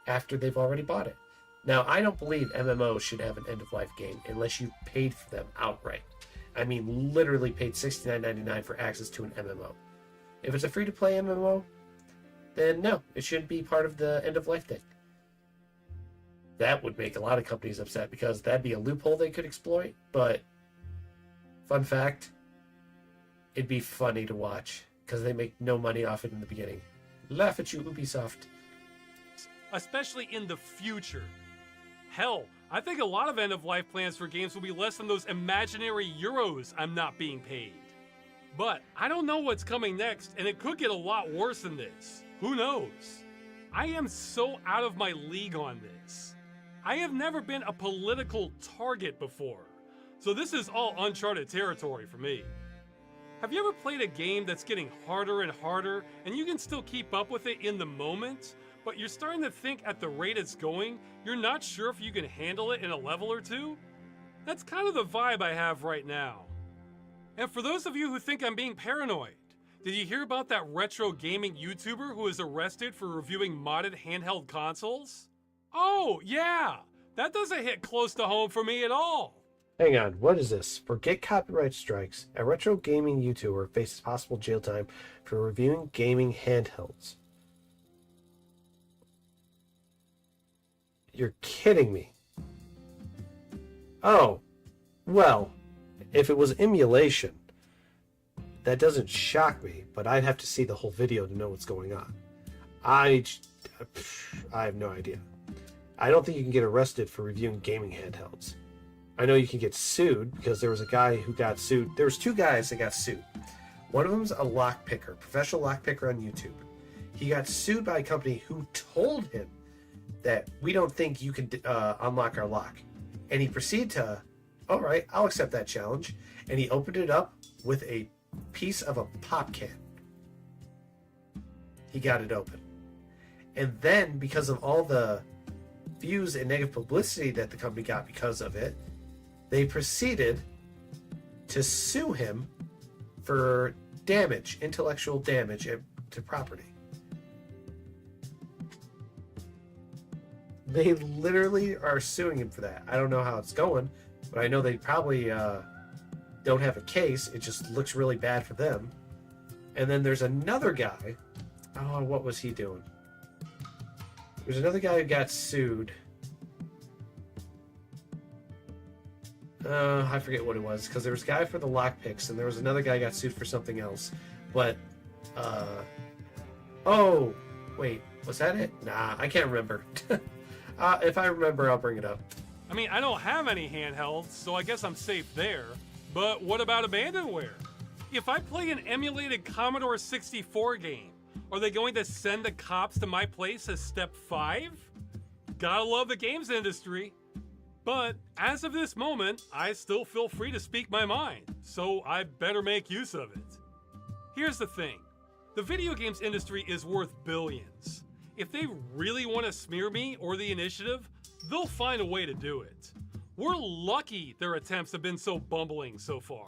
[SPEAKER 1] after they've already bought it? Now, I don't believe MMOs should have an end-of-life game unless you paid for them outright. I mean, literally paid $69.99 for access to an MMO. If it's a free-to-play MMO, then no, it shouldn't be part of the end-of-life thing. That would make a lot of companies upset because that'd be a loophole they could exploit, but fun fact, it'd be funny to watch because they make no money off it in the beginning. Laugh at you, Ubisoft.
[SPEAKER 6] Especially in the future. Hell, I think a lot of end-of-life plans for games will be less than those imaginary euros I'm not being paid. But I don't know what's coming next, and it could get a lot worse than this. Who knows? I am so out of my league on this. I have never been a political target before, so this is all uncharted territory for me. Have you ever played a game that's getting harder and harder, and you can still keep up with it in the moment, but you're starting to think at the rate it's going, you're not sure if you can handle it in a level or two? That's kind of the vibe I have right now. And for those of you who think I'm being paranoid, did you hear about that retro gaming YouTuber who was arrested for reviewing modded handheld consoles? Oh, yeah! That doesn't hit close to home for me at all.
[SPEAKER 1] Hang on, what is this? Forget copyright strikes. A retro gaming YouTuber faces possible jail time for reviewing gaming handhelds. You're kidding me. Oh, well, if it was emulation, that doesn't shock me, but I'd have to see the whole video to know what's going on. I have no idea. I don't think you can get arrested for reviewing gaming handhelds. I know you can get sued because there was a guy who got sued. There was two guys that got sued. One of them's a lockpicker, professional lockpicker on YouTube. He got sued by a company who told him that we don't think you can unlock our lock. And he proceeded to, all right, I'll accept that challenge. And he opened it up with a piece of a pop can. He got it open. And then, because of all the views and negative publicity that the company got because of it, they proceeded to sue him for damage, intellectual damage to property. They literally are suing him for that. I don't know how it's going, but I know they probably don't have a case. It just looks really bad for them. And then there's another guy. Oh, what was he doing? There's another guy who got sued. I forget what it was, because there was a guy for the lockpicks, and there was another guy who got sued for something else. But, oh, wait, was that it? Nah, I can't remember. If I remember, I'll bring it up.
[SPEAKER 6] I mean, I don't have any handhelds, so I guess I'm safe there. But what about abandonware? If I play an emulated Commodore 64 game, are they going to send the cops to my place as step 5? Gotta love the games industry. But as of this moment, I still feel free to speak my mind, so I better make use of it. Here's the thing. The video games industry is worth billions. If they really want to smear me or the initiative, they'll find a way to do it. We're lucky their attempts have been so bumbling so far.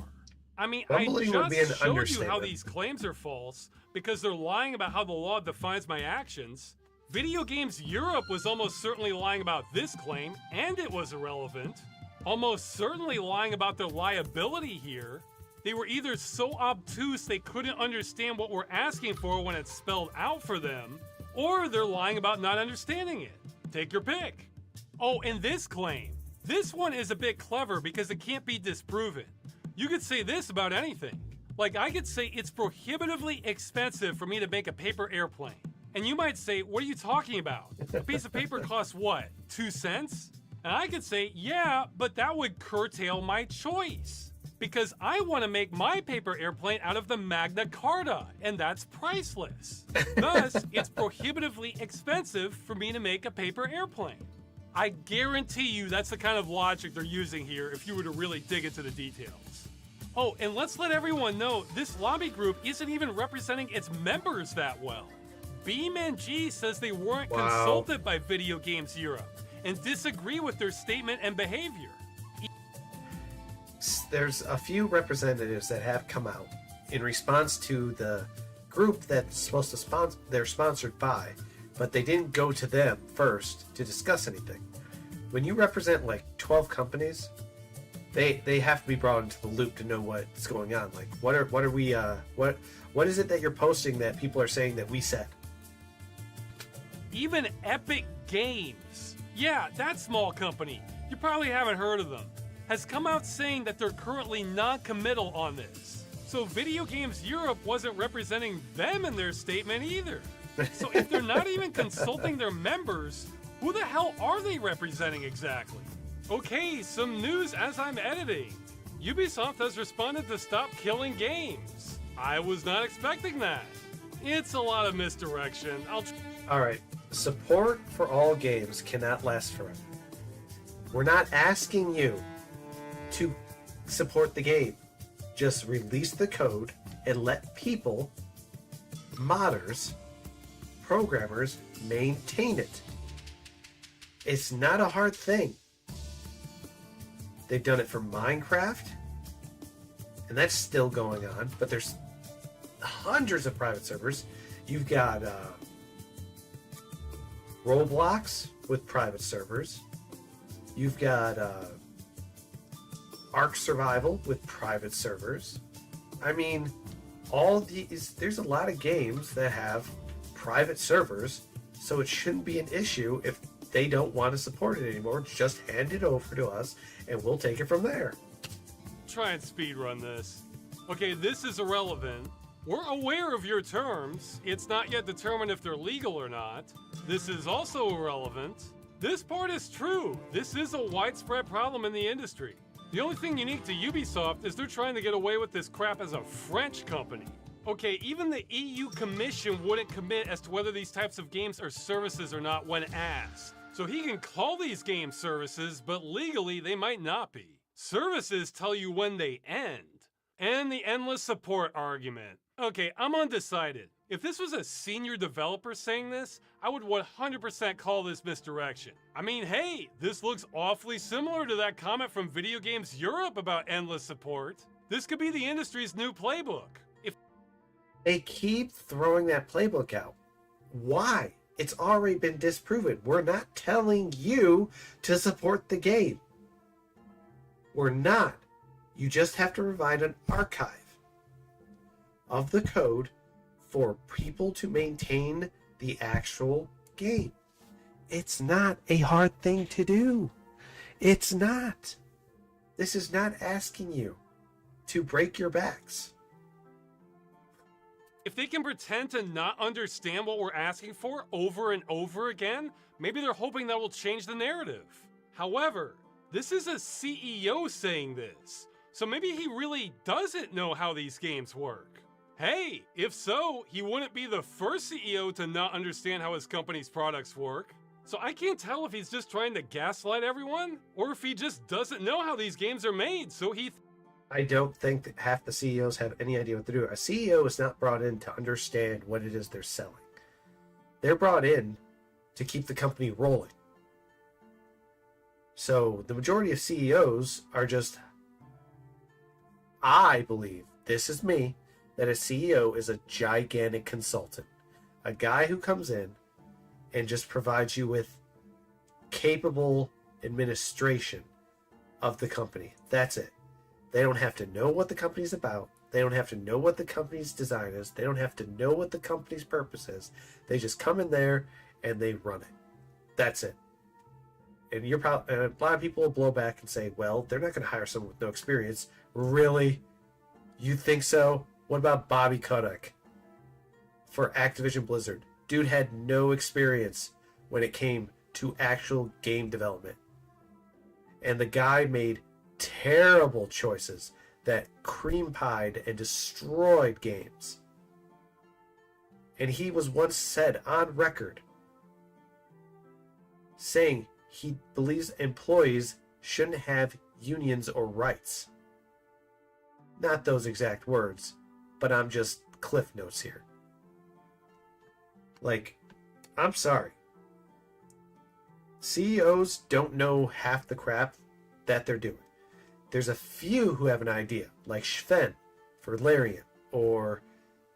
[SPEAKER 6] I mean,
[SPEAKER 1] Bumbling would be
[SPEAKER 6] I
[SPEAKER 1] an
[SPEAKER 6] just showed you how
[SPEAKER 1] understatement.
[SPEAKER 6] these claims are false because they're lying about how the law defines my actions. Video Games Europe was almost certainly lying about this claim, and it was irrelevant. Almost certainly lying about their liability here. They were either so obtuse they couldn't understand what we're asking for when it's spelled out for them, or they're lying about not understanding it. Take your pick. Oh, and this claim. This one is a bit clever because it can't be disproven. You could say this about anything. Like, I could say it's prohibitively expensive for me to make a paper airplane. And you might say, what are you talking about? A piece of paper costs what, 2 cents? And I could say, yeah, but that would curtail my choice. Because I want to make my paper airplane out of the Magna Carta, and that's priceless. Thus, it's prohibitively expensive for me to make a paper airplane. I guarantee you that's the kind of logic they're using here if you were to really dig into the details. Oh, and let's let everyone know this lobby group isn't even representing its members that well. BeamNG says they weren't consulted by Video Games Europe and disagree with their statement and behavior.
[SPEAKER 1] There's a few representatives that have come out in response to the group that's supposed to sponsor, they're sponsored by, but they didn't go to them first to discuss anything. When you represent like 12 companies, they have to be brought into the loop to know what's going on. Like, what is it that you're posting that people are saying that we said?
[SPEAKER 6] Even Epic Games, yeah, that small company, you probably haven't heard of them, has come out saying that they're currently non-committal on this. So Video Games Europe wasn't representing them in their statement either. So if they're not even consulting their members, who the hell are they representing exactly? Okay, some news as I'm editing. Ubisoft has responded to stop killing games. I was not expecting that. It's a lot of misdirection.
[SPEAKER 1] Alright, support for all games cannot last forever. We're not asking you to support the game. Just release the code and let people, modders, programmers, maintain it. It's not a hard thing. They've done it for Minecraft, and that's still going on, but there's hundreds of private servers. You've got Roblox with private servers. You've got Ark Survival with private servers. I mean, all these, there's a lot of games that have private servers, so it shouldn't be an issue if they don't want to support it anymore. Just hand it over to us and we'll take it from there.
[SPEAKER 6] Try and speedrun this. Okay, this is irrelevant. We're aware of your terms. It's not yet determined if they're legal or not. This is also irrelevant. This part is true. This is a widespread problem in the industry. The only thing unique to Ubisoft is they're trying to get away with this crap as a French company. Okay, even the EU Commission wouldn't commit as to whether these types of games are services or not when asked. So he can call these games services, but legally they might not be. Services tell you when they end. And the endless support argument. Okay, I'm undecided. If this was a senior developer saying this, I would 100% call this misdirection. I mean, hey, this looks awfully similar to that comment from Video Games Europe about endless support. This could be the industry's new playbook. If
[SPEAKER 1] they keep throwing that playbook out, why? It's already been disproven. We're not telling you to support the game. We're not. You just have to provide an archive of the code for people to maintain the actual game. It's not a hard thing to do. It's not. This is not asking you to break your backs.
[SPEAKER 6] If they can pretend to not understand what we're asking for over and over again, maybe they're hoping that will change the narrative. However, this is a CEO saying this, so maybe he really doesn't know how these games work. Hey, if so, he wouldn't be the first CEO to not understand how his company's products work. So I can't tell if he's just trying to gaslight everyone, or if he just doesn't know how these games are made, so
[SPEAKER 1] I don't think that half the CEOs have any idea what to do. A CEO is not brought in to understand what it is they're selling. They're brought in to keep the company rolling. So the majority of CEOs are just, I believe, this is me, that a CEO is a gigantic consultant. A guy who comes in and just provides you with capable administration of the company. That's it. They don't have to know what the company's about. They don't have to know what the company's design is. They don't have to know what the company's purpose is. They just come in there and they run it. That's it. And a lot of people will blow back and say, well, they're not going to hire someone with no experience. Really? You think so? What about Bobby Kotick for Activision Blizzard? Dude had no experience when it came to actual game development. And the guy made terrible choices that cream pied and destroyed games. And he was once said on record saying he believes employees shouldn't have unions or rights. Not those exact words, but I'm just cliff notes here. Like, I'm sorry. CEOs don't know half the crap that they're doing. There's a few who have an idea, like Sven for Larian, or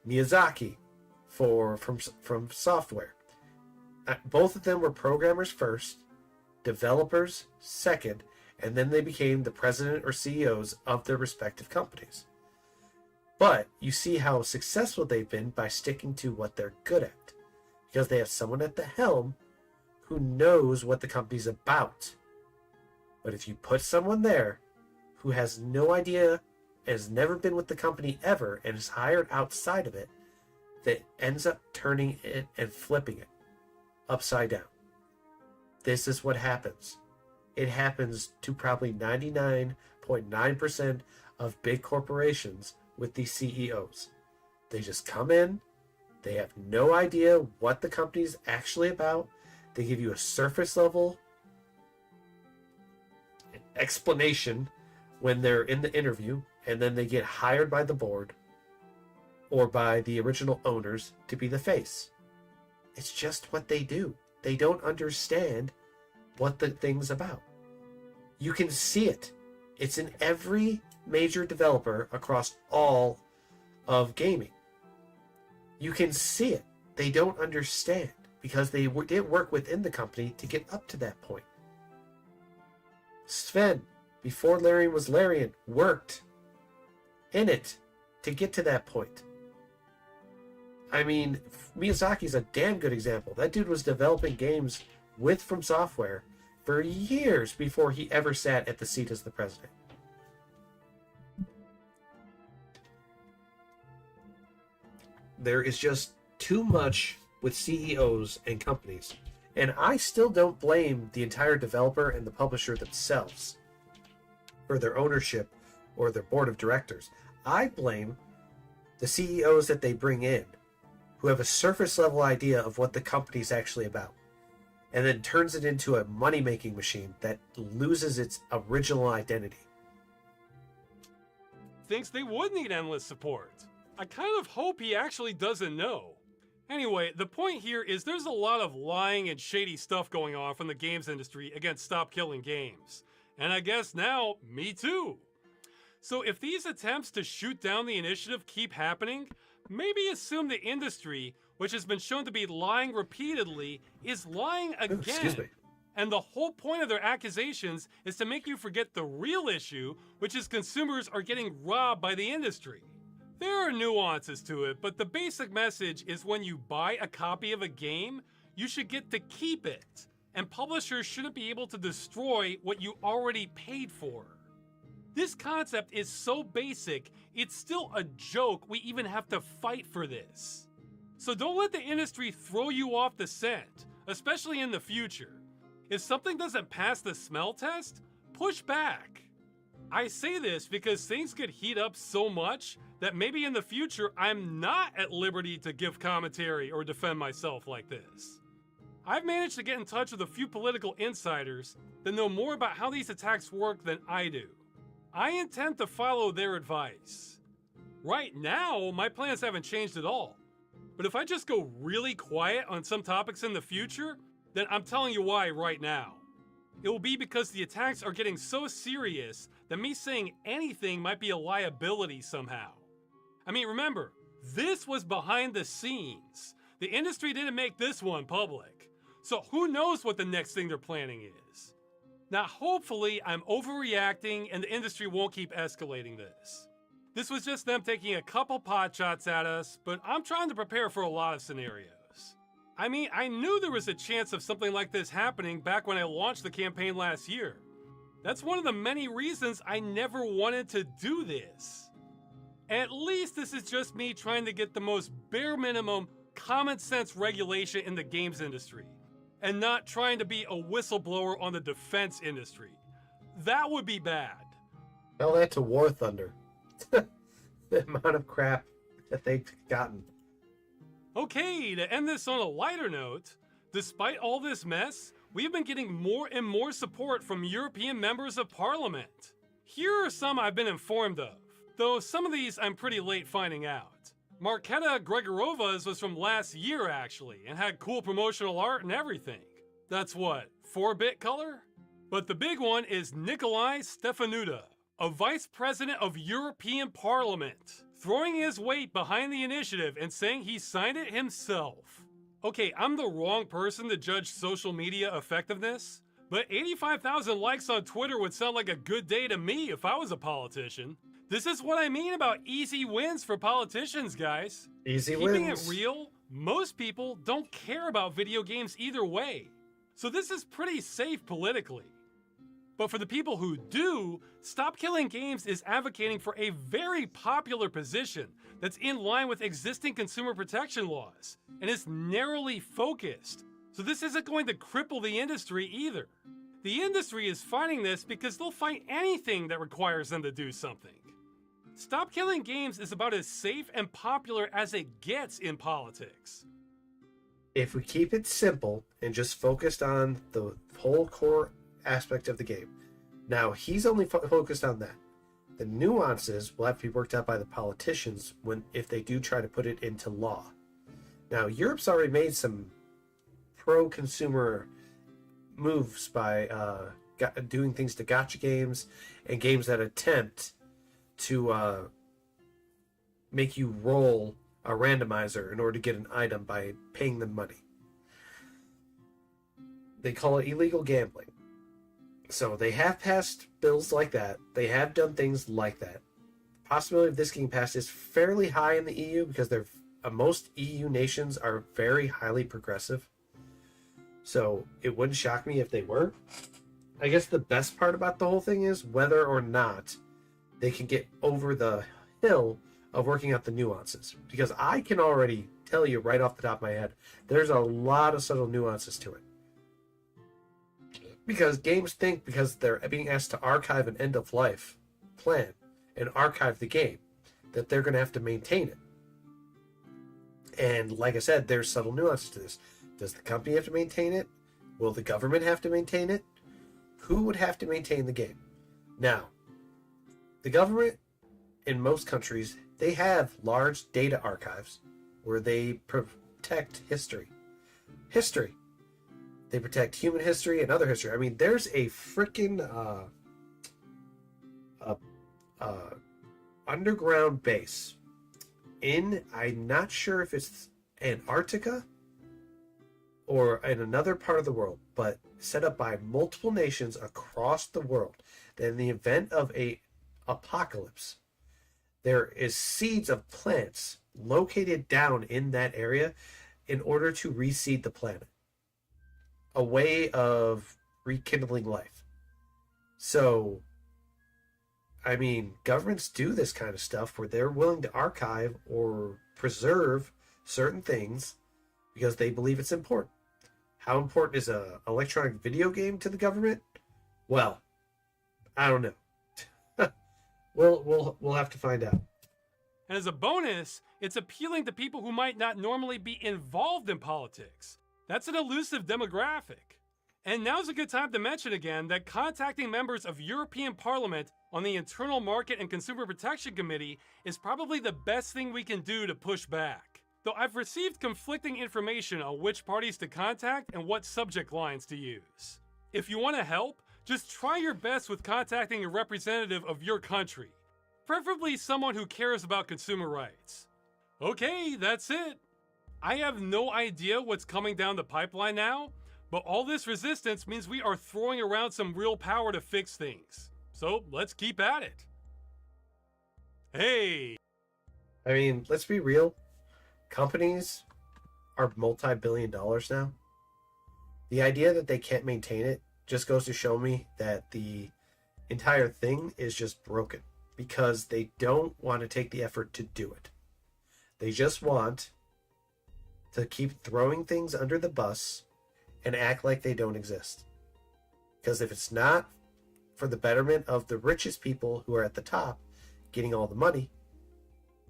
[SPEAKER 1] Miyazaki from software. Both of them were programmers first, developers second, and then they became the president or CEOs of their respective companies. But you see how successful they've been by sticking to what they're good at, because they have someone at the helm who knows what the company's about. But if you put someone there who has no idea, has never been with the company ever, and is hired outside of it, that ends up turning it and flipping it upside down. This is what happens. It happens to probably 99.9% of big corporations with these CEOs. They just come in, they have no idea what the company's actually about. They give you a surface level explanation when they're in the interview, and then they get hired by the board or by the original owners to be the face. It's just what they do. They don't understand what the thing's about. You can see it. It's in every major developer across all of gaming. You can see it. They don't understand because they didn't work within the company to get up to that point. Sven, before Larian was Larian, worked in it to get to that point. I mean, Miyazaki's a damn good example. That dude was developing games with From Software for years before he ever sat at the seat as the president. There is just too much with CEOs and companies. And I still don't blame the entire developer and the publisher themselves for their ownership or their board of directors. I blame the CEOs that they bring in who have a surface level idea of what the company's actually about, and then turns it into a money-making machine that loses its original identity.
[SPEAKER 6] Thinks they would need endless support. I kind of hope he actually doesn't know. Anyway, the point here is there's a lot of lying and shady stuff going on from the games industry against Stop Killing Games. And I guess now, me too. So if these attempts to shoot down the initiative keep happening, maybe assume the industry, which has been shown to be lying repeatedly, is lying again.
[SPEAKER 1] Excuse me.
[SPEAKER 6] And the whole point of their accusations is to make you forget the real issue, which is consumers are getting robbed by the industry. There are nuances to it, but the basic message is when you buy a copy of a game, you should get to keep it. And publishers shouldn't be able to destroy what you already paid for. This concept is so basic, it's still a joke we even have to fight for this. So don't let the industry throw you off the scent, especially in the future. If something doesn't pass the smell test, push back. I say this because things could heat up so much that maybe in the future I'm not at liberty to give commentary or defend myself like this. I've managed to get in touch with a few political insiders that know more about how these attacks work than I do. I intend to follow their advice. Right now, my plans haven't changed at all. But if I just go really quiet on some topics in the future, then I'm telling you why right now. It will be because the attacks are getting so serious that me saying anything might be a liability somehow. I mean, remember, this was behind the scenes. The industry didn't make this one public. So who knows what the next thing they're planning is? Now, hopefully, I'm overreacting and the industry won't keep escalating this. This was just them taking a couple pot shots at us, but I'm trying to prepare for a lot of scenarios. I mean, I knew there was a chance of something like this happening back when I launched the campaign last year. That's one of the many reasons I never wanted to do this. At least this is just me trying to get the most bare minimum common sense regulation in the games industry, and not trying to be a whistleblower on the defense industry. That would be bad.
[SPEAKER 1] Tell that to War Thunder. The amount of crap that they've gotten.
[SPEAKER 6] Okay, to end this on a lighter note, despite all this mess, we've been getting more and more support from European members of Parliament. Here are some I've been informed of, though some of these I'm pretty late finding out. Marketa Gregorova's was from last year actually, and had cool promotional art and everything. That's what, 4-bit color? But the big one is Nikolai Stefanuta, a vice president of European Parliament, throwing his weight behind the initiative and saying he signed it himself. Okay, I'm the wrong person to judge social media effectiveness, but 85,000 likes on Twitter would sound like a good day to me if I was a politician. This is what I mean about easy wins for politicians, guys.
[SPEAKER 1] Easy
[SPEAKER 6] Keeping
[SPEAKER 1] wins.
[SPEAKER 6] it real, most people don't care about video games either way. So this is pretty safe politically. But for the people who do, Stop Killing Games is advocating for a very popular position that's in line with existing consumer protection laws, and is narrowly focused. So this isn't going to cripple the industry either. The industry is fighting this because they'll fight anything that requires them to do something. Stop Killing Games is about as safe and popular as it gets in politics.
[SPEAKER 1] If we keep it simple and just focused on the whole core aspect of the game. Now, he's only focused on that. The nuances will have to be worked out by the politicians if they do try to put it into law. Now, Europe's already made some pro-consumer moves by doing things to gacha games and games that attempt to make you roll a randomizer in order to get an item by paying them money. They call it illegal gambling. So they have passed bills like that. They have done things like that. The possibility of this getting passed is fairly high in the EU because most EU nations are very highly progressive. So it wouldn't shock me if they were. I guess the best part about the whole thing is whether or not they can get over the hill of working out the nuances. Because I can already tell you right off the top of my head, there's a lot of subtle nuances to it. Because games think because they're being asked to archive an end-of-life plan and archive the game, that they're going to have to maintain it. And like I said, there's subtle nuances to this. Does the company have to maintain it? Will the government have to maintain it? Who would have to maintain the game? Now, the government in most countries, they have large data archives where they protect history. They protect human history and other history. I mean, there's a freaking underground base in, I'm not sure if it's Antarctica or in another part of the world, but set up by multiple nations across the world, that in the event of a apocalypse, there is seeds of plants located down in that area in order to reseed the planet. A way of rekindling life. So, I mean, governments do this kind of stuff where they're willing to archive or preserve certain things because they believe it's important. How important is an electronic video game to the government? Well, I don't know. We'll have to find out.
[SPEAKER 6] And as a bonus, it's appealing to people who might not normally be involved in politics. That's an elusive demographic. And now's a good time to mention again that contacting members of European Parliament on the Internal Market and Consumer Protection Committee is probably the best thing we can do to push back. Though I've received conflicting information on which parties to contact and what subject lines to use. If you want to help, just try your best with contacting a representative of your country. Preferably someone who cares about consumer rights. Okay, that's it. I have no idea what's coming down the pipeline now, But all this resistance means we are throwing around some real power to fix things. So let's keep at it. Hey!
[SPEAKER 1] I mean, let's be real. Companies are multi-billion dollars now. The idea that they can't maintain it just goes to show me that the entire thing is just broken because they don't want to take the effort to do it. They just want to keep throwing things under the bus and act like they don't exist. Because if it's not for the betterment of the richest people who are at the top getting all the money,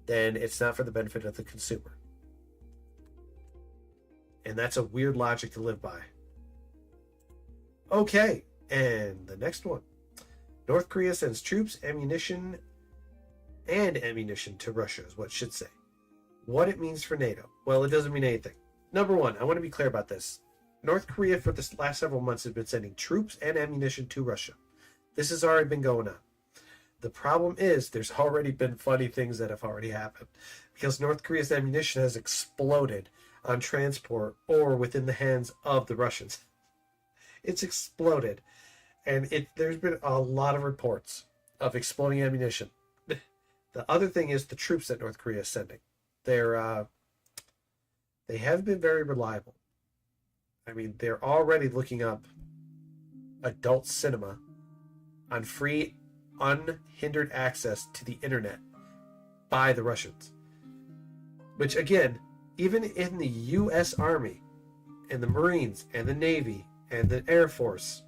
[SPEAKER 1] then it's not for the benefit of the consumer. And that's a weird logic to live by. Okay, and the next one. North Korea sends troops, ammunition to Russia is what it should say. What it means for NATO. Well, it doesn't mean anything. Number one, I want to be clear about this. North Korea for this last several months has been sending troops and ammunition to Russia. This has already been going on. The problem is there's already been funny things that have already happened because North Korea's ammunition has exploded on transport or within the hands of the Russians. It's exploded. And there's been a lot of reports of exploding ammunition. The other thing is the troops that North Korea is sending. They have been very reliable. I mean, they're already looking up adult cinema on free, unhindered access to the internet by the Russians. Which, again, even in the U.S. Army and the Marines and the Navy and the Air Force,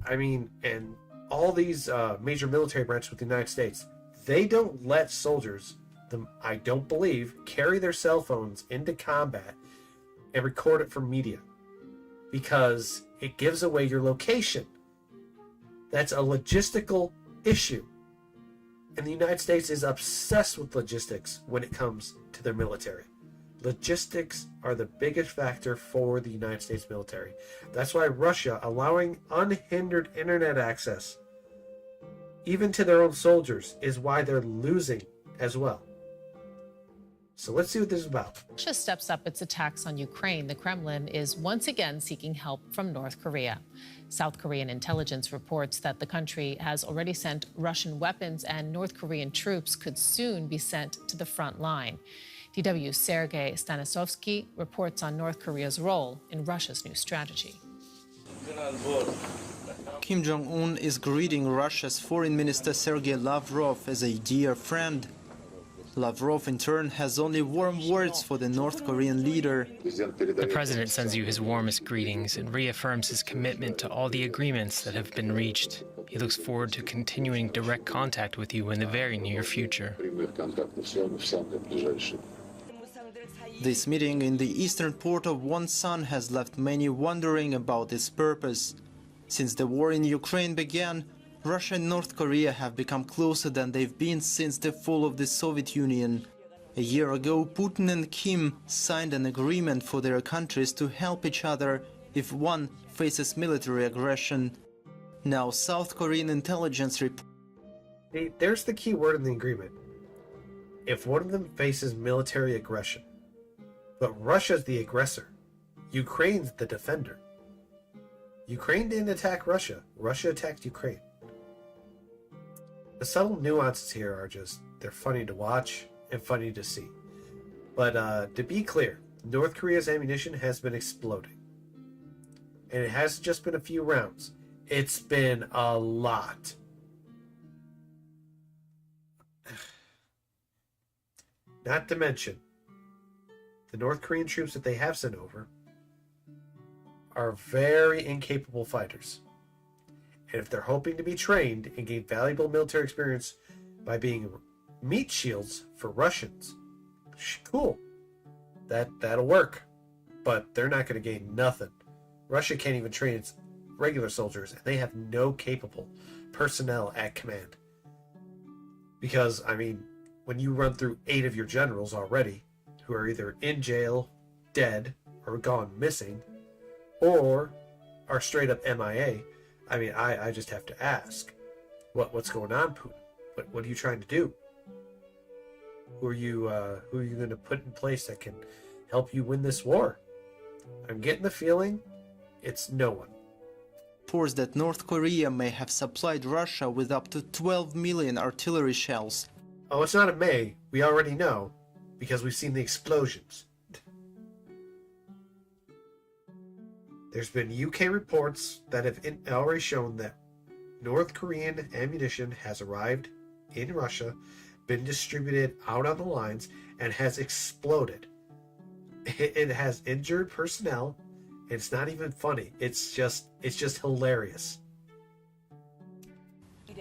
[SPEAKER 1] I mean, and all these major military branches with the United States, they don't let soldiers, I don't believe, carry their cell phones into combat and record it for media because it gives away your location. That's a logistical issue. And the United States is obsessed with logistics when it comes to their military. Logistics are the biggest factor for the United States military. That's why Russia allowing unhindered internet access, even to their own soldiers, is why they're losing as well. So let's see what this is about.
[SPEAKER 5] Russia steps up its attacks on Ukraine. The Kremlin is once again seeking help from North Korea. South Korean intelligence reports that the country has already sent Russian weapons and North Korean troops could soon be sent to the front line. DW's Sergei Stanisovsky reports on North Korea's role in Russia's new strategy.
[SPEAKER 7] Kim Jong-un is greeting Russia's Foreign Minister Sergei Lavrov as a dear friend. Lavrov, in turn, has only warm words for the North Korean leader.
[SPEAKER 8] The president sends you his warmest greetings and reaffirms his commitment to all the agreements that have been reached. He looks forward to continuing direct contact with you in the very near future.
[SPEAKER 7] This meeting in the eastern port of Wonsan has left many wondering about its purpose. Since the war in Ukraine began, Russia and North Korea have become closer than they've been since the fall of the Soviet Union. A year ago, Putin and Kim signed an agreement for their countries to help each other if one faces military aggression. Now, South Korean intelligence reports.
[SPEAKER 1] There's the key word in the agreement. If one of them faces military aggression. But Russia's the aggressor. Ukraine's the defender. Ukraine didn't attack Russia. Russia attacked Ukraine. The subtle nuances here are just, they're funny to watch and funny to see. But to be clear, North Korea's ammunition has been exploding. And it hasn't just been a few rounds. It's been a lot. Not to mention, the North Korean troops that they have sent over are very incapable fighters. And if they're hoping to be trained and gain valuable military experience by being meat shields for Russians, cool. That'll work. But they're not going to gain nothing. Russia can't even train its regular soldiers, and they have no capable personnel at command. Because, I mean, when you run through 8 of your generals already, who are either in jail, dead, or gone missing, or are straight up MIA, I mean, I just have to ask, what's going on, Putin? What are you trying to do? Who are you going to put in place that can help you win this war? I'm getting the feeling It's no one.
[SPEAKER 7] Reports that North Korea may have supplied Russia with up to 12 million artillery shells.
[SPEAKER 1] Oh, it's not a may. We already know, because we've seen the explosions. There's been UK reports that have already shown that North Korean ammunition has arrived in Russia, been distributed out on the lines, and has exploded. It has injured personnel. It's not even funny. It's just hilarious.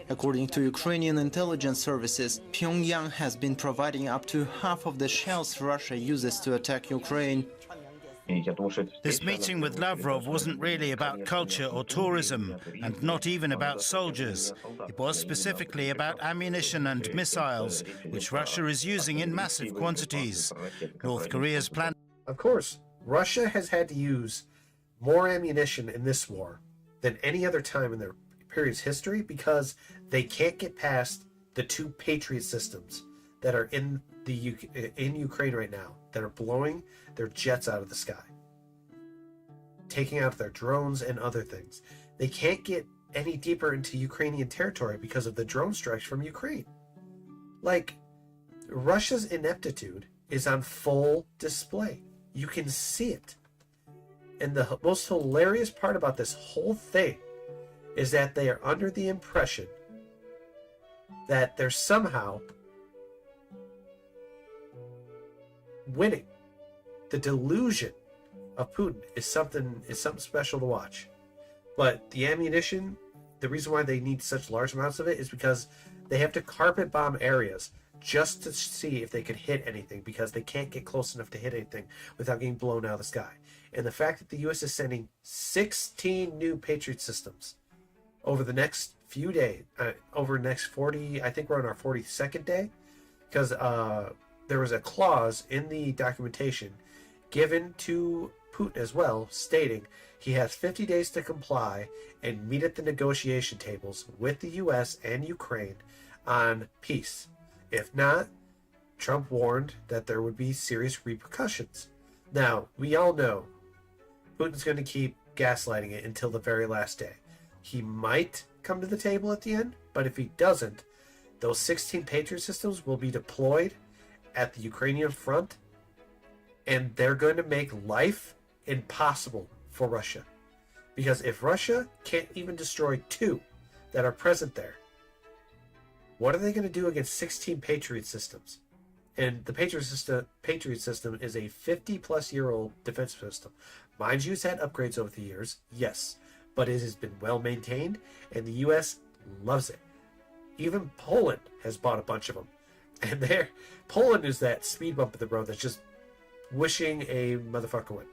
[SPEAKER 7] According to Ukrainian intelligence services, Pyongyang has been providing up to half of the shells Russia uses to attack Ukraine.
[SPEAKER 9] This meeting with Lavrov wasn't really about culture or tourism, and not even about soldiers. It was specifically about ammunition and missiles, which Russia is using in massive quantities. North Korea's plan...
[SPEAKER 1] Of course, Russia has had to use more ammunition in this war than any other time in their period's history because they can't get past the 2 Patriot systems that are in Ukraine right now, that are blowing their jets out of the sky, taking out their drones and other things. They can't get any deeper into Ukrainian territory because of the drone strikes from Ukraine. Like, Russia's ineptitude is on full display. You can see it. And the most hilarious part about this whole thing is that they are under the impression that they're somehow winning. The delusion of Putin is something special to watch. But the ammunition, the reason why they need such large amounts of it is because they have to carpet bomb areas just to see if they can hit anything, because they can't get close enough to hit anything without getting blown out of the sky. And the fact that the U.S. is sending 16 new Patriot systems over the next few days, over the next 40, I think we're on our 42nd day, because there was a clause in the documentation given to Putin as well, stating he has 50 days to comply and meet at the negotiation tables with the U.S. and Ukraine on peace. If not, Trump warned that there would be serious repercussions. Now, we all know Putin's going to keep gaslighting it until the very last day. He might come to the table at the end, but if he doesn't, those 16 Patriot systems will be deployed at the Ukrainian front, and they're going to make life impossible for Russia. Because if Russia can't even destroy 2 that are present there, what are they going to do against 16 Patriot systems? And the Patriot system is a 50-plus-year-old defense system. Mind you, it's had upgrades over the years, yes, but it has been well maintained, and the U.S. loves it. Even Poland has bought a bunch of them. And Poland is that speed bump in the road that's just wishing a motherfucker would.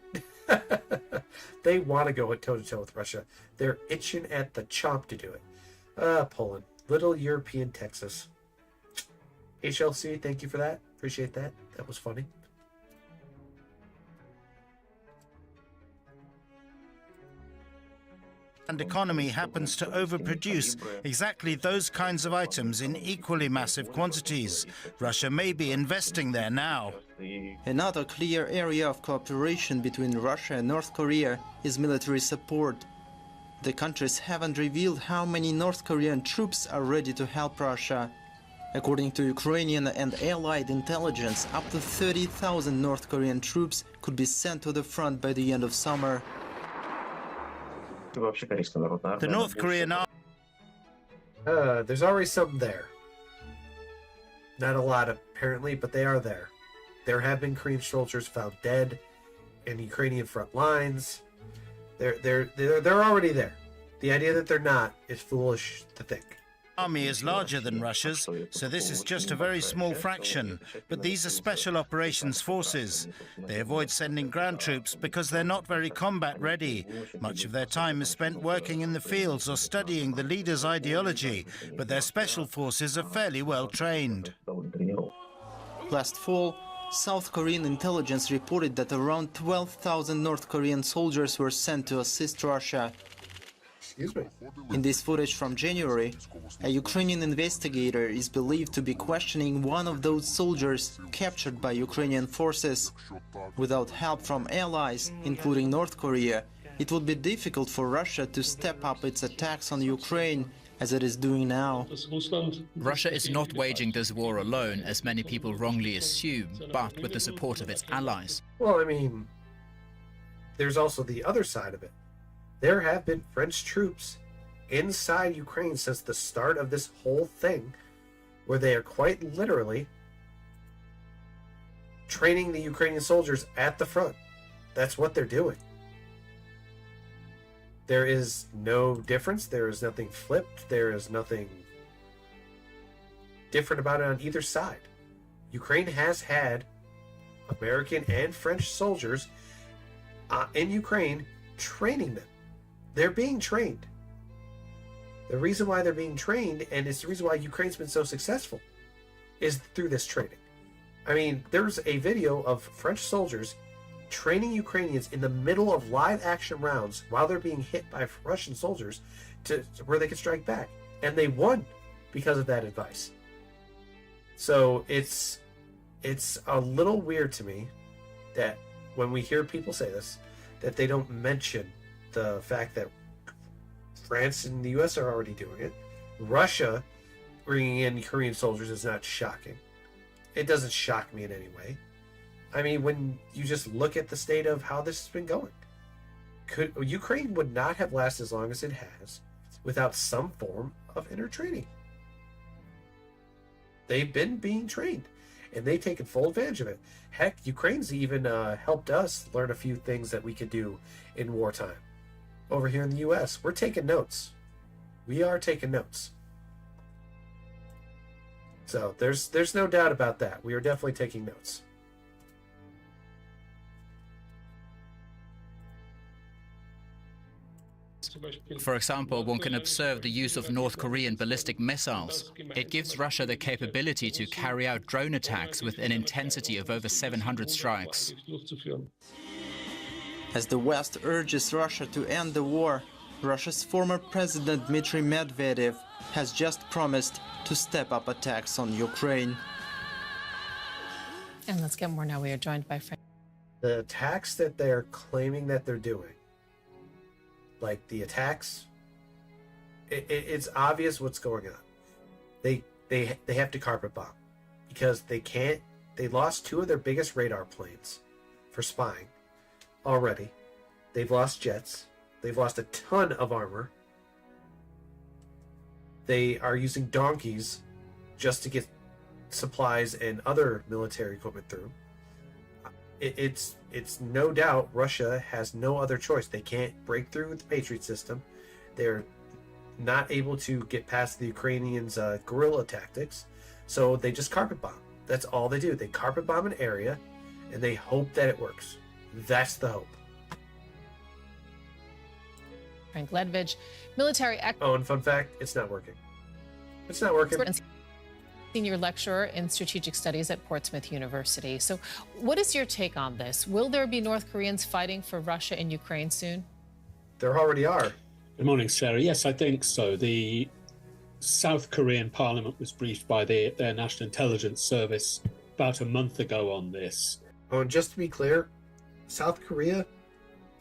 [SPEAKER 1] They want to go toe-to-toe with Russia. They're itching at the chomp to do it. Poland. Little European Texas. HLC, thank you for that. Appreciate that. That was funny.
[SPEAKER 9] And economy happens to overproduce exactly those kinds of items in equally massive quantities. Russia may be investing there now.
[SPEAKER 7] Another clear area of cooperation between Russia and North Korea is military support. The countries haven't revealed how many North Korean troops are ready to help Russia. According to Ukrainian and allied intelligence, up to 30,000 North Korean troops could be sent to the front by the end of summer.
[SPEAKER 9] The North Korean army...
[SPEAKER 1] There's already some there. Not a lot, apparently, but they are there. There have been Korean soldiers found dead in Ukrainian front lines. They're already there. The idea that they're not is foolish to think.
[SPEAKER 9] Army is larger than Russia's, so this is just a very small fraction. But these are special operations forces. They avoid sending ground troops because they're not very combat ready. Much of their time is spent working in the fields or studying the leader's ideology, but their special forces are fairly well trained.
[SPEAKER 7] Last fall, South Korean intelligence reported that around 12,000 North Korean soldiers were sent to assist Russia.
[SPEAKER 1] Excuse me.
[SPEAKER 7] In this footage from January, a Ukrainian investigator is believed to be questioning one of those soldiers captured by Ukrainian forces. Without help from allies, including North Korea, it would be difficult for Russia to step up its attacks on Ukraine as it is doing now.
[SPEAKER 10] Russia is not waging this war alone, as many people wrongly assume, but with the support of its allies.
[SPEAKER 1] Well, I mean, there's also the other side of it. There have been French troops inside Ukraine since the start of this whole thing, where they are quite literally training the Ukrainian soldiers at the front. That's what they're doing. There is no difference. There is nothing flipped. There is nothing different about it on either side. Ukraine has had American and French soldiers in Ukraine training them. They're being trained. The reason why they're being trained, and it's the reason why Ukraine's been so successful, is through this training. I mean, there's a video of French soldiers training Ukrainians in the middle of live action rounds while they're being hit by Russian soldiers to where they can strike back. And they won because of that advice. So it's a little weird to me that when we hear people say this, that they don't mention the fact that France and the US are already doing it. Russia bringing in Korean soldiers is not shocking. It doesn't shock me in any way. I mean, when you just look at the state of how this has been going, Ukraine would not have lasted as long as it has without some form of inner training. They've been being trained, and they've taken full advantage of it. Heck, Ukraine's even helped us learn a few things that we could do in wartime. Over here in the US, we're taking notes. We are taking notes. So there's no doubt about that. We are definitely taking notes.
[SPEAKER 10] For example, one can observe the use of North Korean ballistic missiles. It gives Russia the capability to carry out drone attacks with an intensity of over 700 strikes.
[SPEAKER 7] As the West urges Russia to end the war, Russia's former president Dmitry Medvedev has just promised to step up attacks on Ukraine.
[SPEAKER 5] And let's get more now. We are joined by Frank.
[SPEAKER 1] The attacks that they're claiming that they're doing, like the attacks, it's obvious what's going on. They have to carpet bomb because they lost two of their biggest radar planes for spying already. They've lost jets. They've lost a ton of armor. They are using donkeys just to get supplies and other military equipment through. It's no doubt Russia has no other choice. They can't break through with the Patriot system. They're not able to get past the Ukrainians' guerrilla tactics, so they just carpet bomb. That's all they do. They carpet bomb an area, and they hope that it works. That's the hope.
[SPEAKER 5] Frank Ledvich, military
[SPEAKER 1] Oh, and fun fact, it's not working. It's not working.
[SPEAKER 5] Senior lecturer in strategic studies at Portsmouth University. So what is your take on this? Will there be North Koreans fighting for Russia in Ukraine soon?
[SPEAKER 1] There already are.
[SPEAKER 11] Good morning, Sarah. Yes, I think so. The South Korean parliament was briefed by their National Intelligence Service about a month ago on this.
[SPEAKER 1] Oh, and just to be clear, South Korea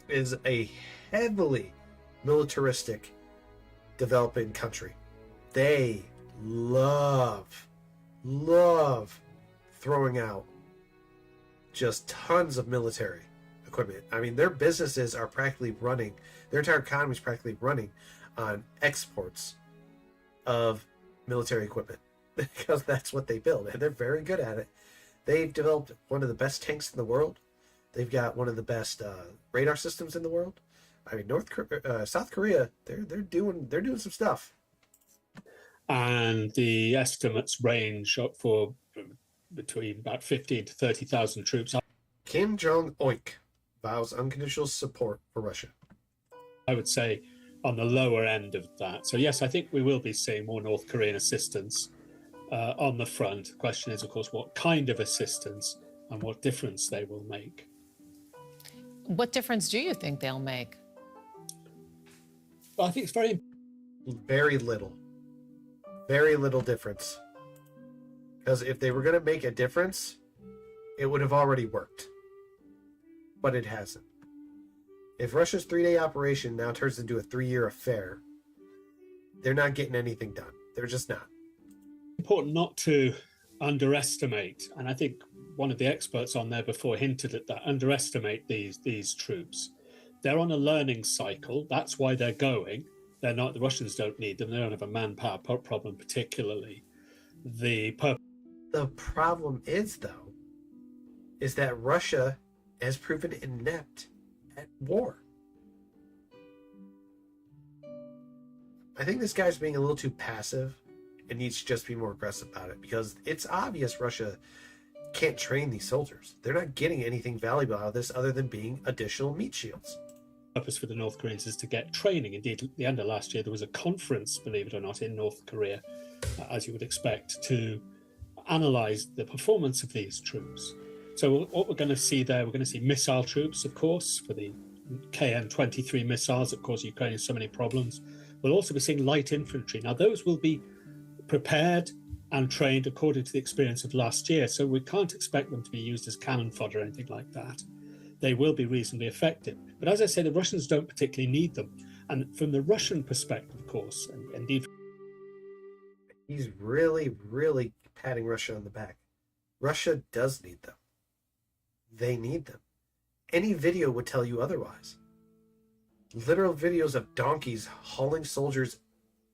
[SPEAKER 1] is a heavily militaristic developing country. They love throwing out just tons of military equipment. I mean, their businesses are practically running, their entire economy is practically running on exports of military equipment because that's what they build, and they're very good at it. They've developed one of the best tanks in the world. They've got one of the best radar systems in the world. I mean, South Korea, they're doing some stuff.
[SPEAKER 11] And the estimates range up for between about 15 to 30,000 troops.
[SPEAKER 1] Kim Jong-oik vows unconditional support for Russia.
[SPEAKER 11] I would say on the lower end of that. So yes, I think we will be seeing more North Korean assistance on the front. The question is, of course, what kind of assistance and what difference they will make.
[SPEAKER 5] What difference do you think they'll make?
[SPEAKER 11] Well, I think it's
[SPEAKER 1] very little. Very little difference. Because if they were going to make a difference, it would have already worked. But it hasn't. If Russia's 3-day operation now turns into a 3-year affair, they're not getting anything done. They're just not.
[SPEAKER 11] Important not to underestimate, and I think one of the experts on there before hinted at that, underestimate these troops. They're on a learning cycle. That's why they're going. They're not, the Russians don't need them. They don't have a manpower problem particularly. The
[SPEAKER 1] problem is, though, is that Russia has proven inept at war. I think this guy's being a little too passive and needs to just be more aggressive about it, because it's obvious Russia can't train these soldiers. They're not getting anything valuable out of this other than being additional meat shields.
[SPEAKER 11] Purpose for the North Koreans is to get training. Indeed, at the end of last year, there was a conference, believe it or not, in North Korea, as you would expect, to analyze the performance of these troops. So what we're going to see there, we're going to see missile troops, of course, for the KN-23 missiles that cause Ukraine so many problems. We'll also be seeing light infantry. Now, those will be prepared and trained according to the experience of last year, so we can't expect them to be used as cannon fodder or anything like that. They will be reasonably effective. But as I say, the Russians don't particularly need them. And from the Russian perspective, of course, and indeed...
[SPEAKER 1] He's really, really patting Russia on the back. Russia does need them. They need them. Any video would tell you otherwise. Literal videos of donkeys hauling soldiers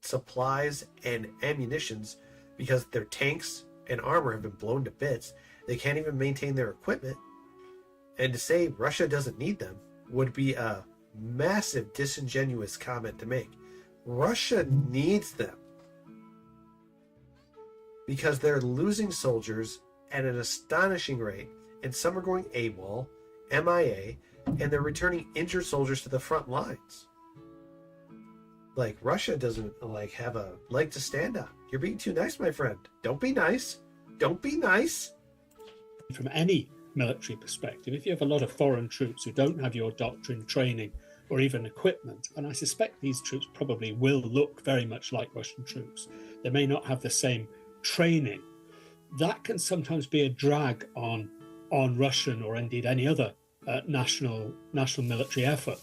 [SPEAKER 1] supplies and ammunitions because their tanks and armor have been blown to bits. They can't even maintain their equipment. And to say Russia doesn't need them would be a massive disingenuous comment to make. Russia needs them because they're losing soldiers at an astonishing rate, and some are going AWOL, MIA, and they're returning injured soldiers to the front lines. Like, Russia doesn't have a leg to stand on. You're being too nice, my friend. Don't be nice. Don't be nice.
[SPEAKER 11] From any military perspective, if you have a lot of foreign troops who don't have your doctrine, training, or even equipment, and I suspect these troops probably will look very much like Russian troops, they may not have the same training. That can sometimes be a drag on Russian or indeed any other national military effort.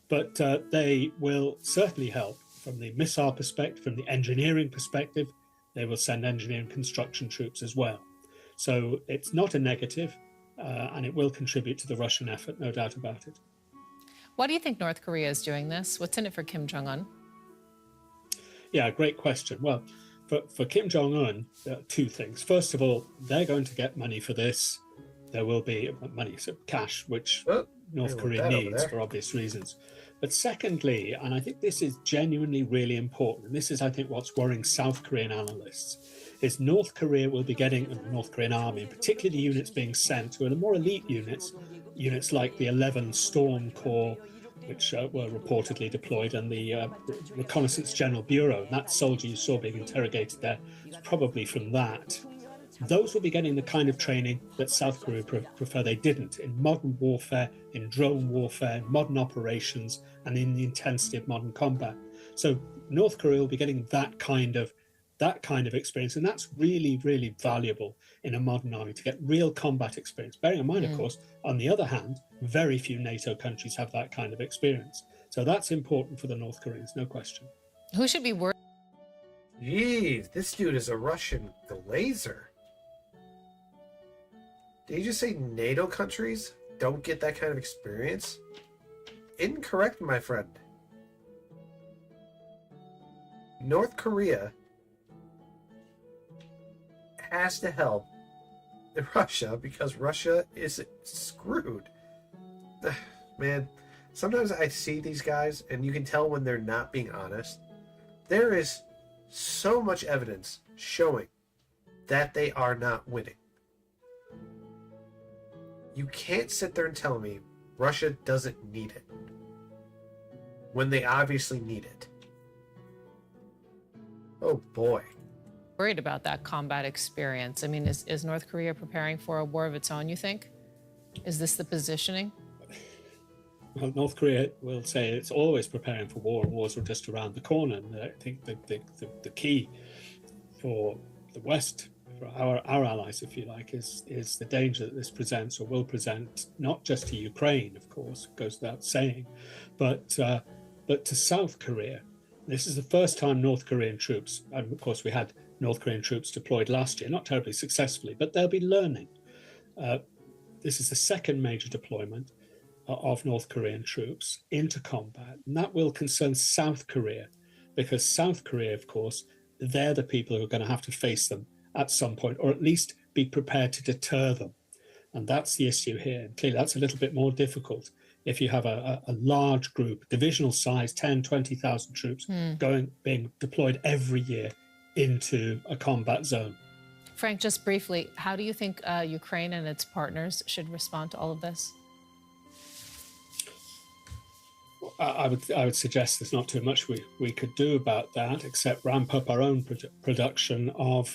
[SPEAKER 11] But they will certainly help from the missile perspective, from the engineering perspective. They will send engineering construction troops as well. So it's not a negative, and it will contribute to the Russian effort, no doubt about it.
[SPEAKER 5] Why do you think North Korea is doing this? What's in it for Kim Jong-un?
[SPEAKER 11] Yeah, great question. Well, for Kim Jong-un, two things. First of all, they're going to get money for this. There will be money, so cash, which North Korea needs for obvious reasons. But secondly, and I think this is genuinely really important, and this is, I think, what's worrying South Korean analysts, is North Korea will be getting, and the North Korean army, and particularly the units being sent to the more elite units like the 11 Storm Corps, which were reportedly deployed, and the Reconnaissance General Bureau. And that soldier you saw being interrogated there is probably from that. Those will be getting the kind of training that South Korea prefer they didn't, in modern warfare, in drone warfare, modern operations, and in the intensity of modern combat. So North Korea will be getting that kind of experience, and that's really, really valuable in a modern army, to get real combat experience. Bearing in mind, of course, on the other hand, very few NATO countries have that kind of experience. So that's important for the North Koreans, no question.
[SPEAKER 5] Who should be worried?
[SPEAKER 1] Jeez, this dude is a Russian glazer. Did you just say NATO countries don't get that kind of experience? Incorrect, my friend. North Korea has to help Russia because Russia is screwed. Man, sometimes I see these guys and you can tell when they're not being honest. There is so much evidence showing that they are not winning. You can't sit there and tell me Russia doesn't need it when they obviously need it. Oh boy.
[SPEAKER 5] Worried about that combat experience. I mean, is North Korea preparing for a war of its own, you think? Is this the positioning?
[SPEAKER 11] Well, North Korea will say it's always preparing for war, and wars are just around the corner. And I think the key for the West, for our allies, if you like, is the danger that this presents or will present, not just to Ukraine, of course, goes without saying, but to South Korea. This is the first time North Korean troops, and of course we had North Korean troops deployed last year, not terribly successfully, but they'll be learning. This is the second major deployment of North Korean troops into combat, and that will concern South Korea, because South Korea, of course, they're the people who are going to have to face them at some point, or at least be prepared to deter them. And that's the issue here. And clearly, that's a little bit more difficult if you have a large group, divisional size, 10, 20,000 troops being deployed every year into a combat zone.
[SPEAKER 5] Frank, just briefly, how do you think Ukraine and its partners should respond to all of this?
[SPEAKER 11] I would suggest there's not too much we could do about that, except ramp up our own production of